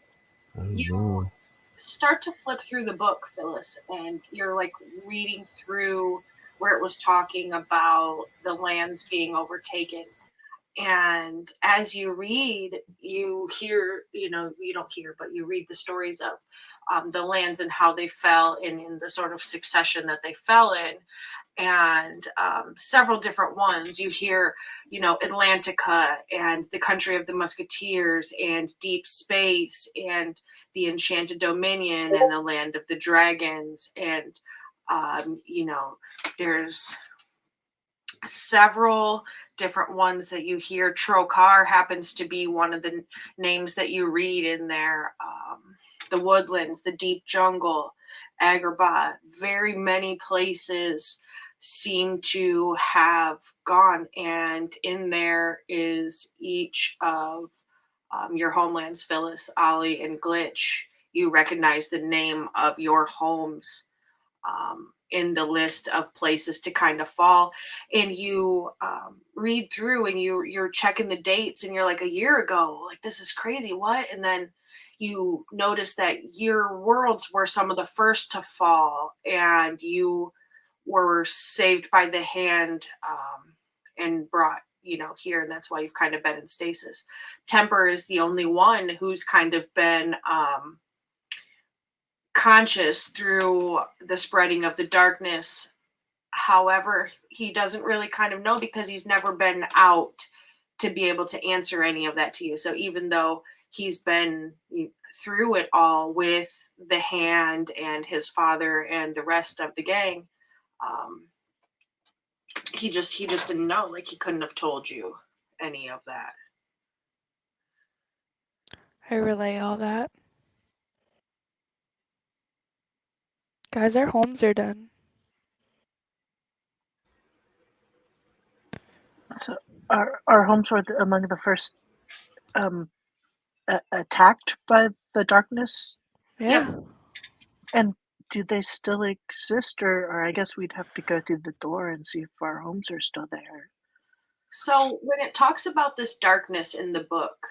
I don't you know. start to flip through the book, Phyllis, and you're like reading through where it was talking about the lands being overtaken. And as you read, you hear, you don't hear, but you read the stories of the lands and how they fell in the sort of succession that they fell in. And several different ones. You hear, Atlantica and the country of the Musketeers and Deep Space and the Enchanted Dominion and the land of the dragons. And, there's several different ones that you hear. Trokar happens to be one of the names that you read in there. The woodlands, the deep jungle, Agrabah, very many places seem to have gone, and in there is each of your homelands, Phyllis, Ollie, and Glitch. You recognize the name of your homes in the list of places to kind of fall, and you read through and you're checking the dates, and you're like, a year ago, like, this is crazy, what? And then you notice that your worlds were some of the first to fall, and you were saved by the hand and brought here, and that's why you've kind of been in stasis. Temper is the only one who's kind of been conscious through the spreading of the darkness. However, he doesn't really kind of know because he's never been out to be able to answer any of that to you. So even though he's been through it all with the hand and his father and the rest of the gang, he just didn't know. Like, he couldn't have told you any of that. I relay all that. Guys, our homes are done. So our homes were among the first attacked by the darkness. Yeah. And do they still exist, or I guess we'd have to go through the door and see if our homes are still there. So when it talks about this darkness in the book,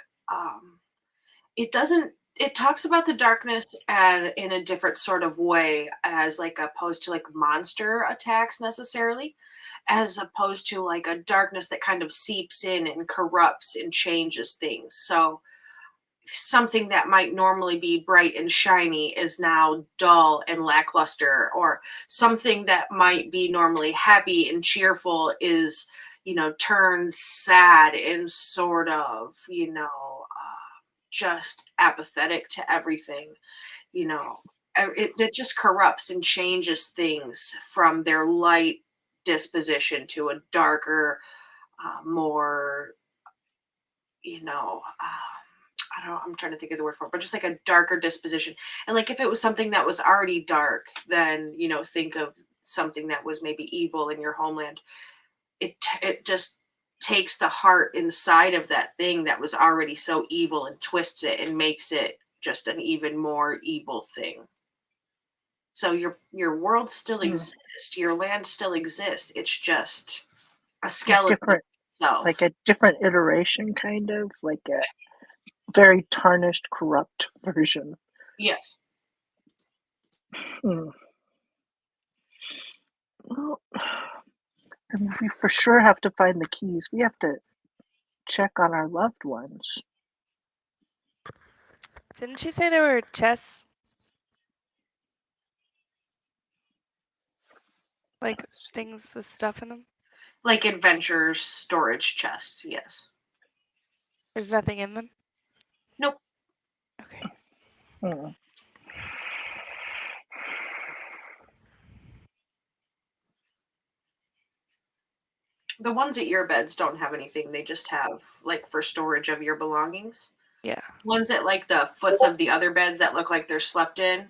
it doesn't. It talks about the darkness in a different sort of way, as like opposed to like monster attacks necessarily, as opposed to like a darkness that kind of seeps in and corrupts and changes things. So something that might normally be bright and shiny is now dull and lackluster, or something that might be normally happy and cheerful is, turned sad and sort of, just apathetic to everything. It just corrupts and changes things from their light disposition to a darker, more, I'm trying to think of the word for it, but just like a darker disposition. And like, if it was something that was already dark, then, think of something that was maybe evil in your homeland. It just takes the heart inside of that thing that was already so evil and twists it and makes it just an even more evil thing. So your world still exists, your land still exists. It's just a skeleton itself. Like a different iteration, kind of like a very tarnished, corrupt version. Yes. Well, and we for sure have to find the keys. We have to check on our loved ones. Didn't she say there were chests? Like things with stuff in them? Like adventure storage chests, yes. There's nothing in them? Nope. Okay. The ones at your beds don't have anything. They just have like for storage of your belongings. Yeah. Ones at like the foots of the other beds that look like they're slept in,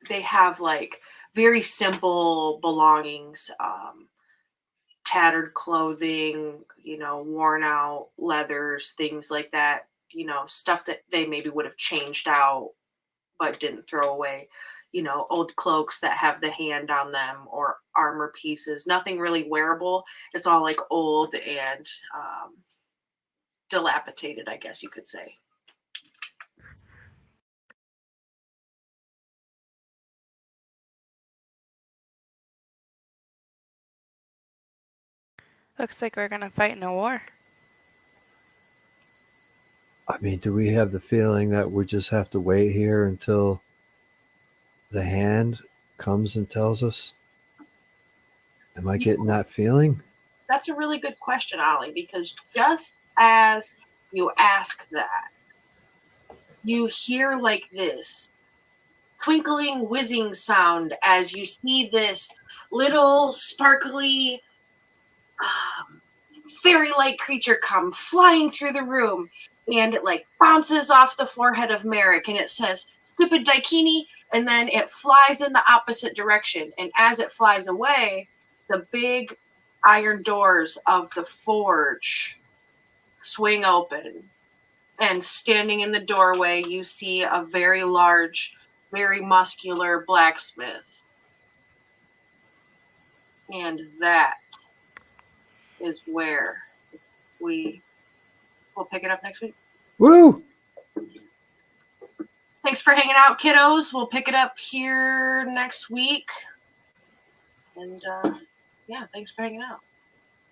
they have like very simple belongings, tattered clothing, worn out leathers, things like that, stuff that they maybe would have changed out but didn't throw away, old cloaks that have the hand on them, or armor pieces, nothing really wearable. It's all like old and dilapidated, I guess you could say. Looks like we're gonna fight in a war. I mean, do we have the feeling that we just have to wait here until the hand comes and tells us? Am I getting that feeling? That's a really good question, Ollie, because just as you ask that, you hear like this twinkling, whizzing sound as you see this little sparkly fairy-like creature come flying through the room, and it like bounces off the forehead of Merrick, and it says, "Stupid Daikini," and then it flies in the opposite direction. And as it flies away, the big iron doors of the forge swing open, and standing in the doorway, you see a very large, very muscular blacksmith. And that is where we will pick it up next week. Woo! Thanks for hanging out, kiddos. We'll pick it up here next week. And yeah, thanks for hanging out.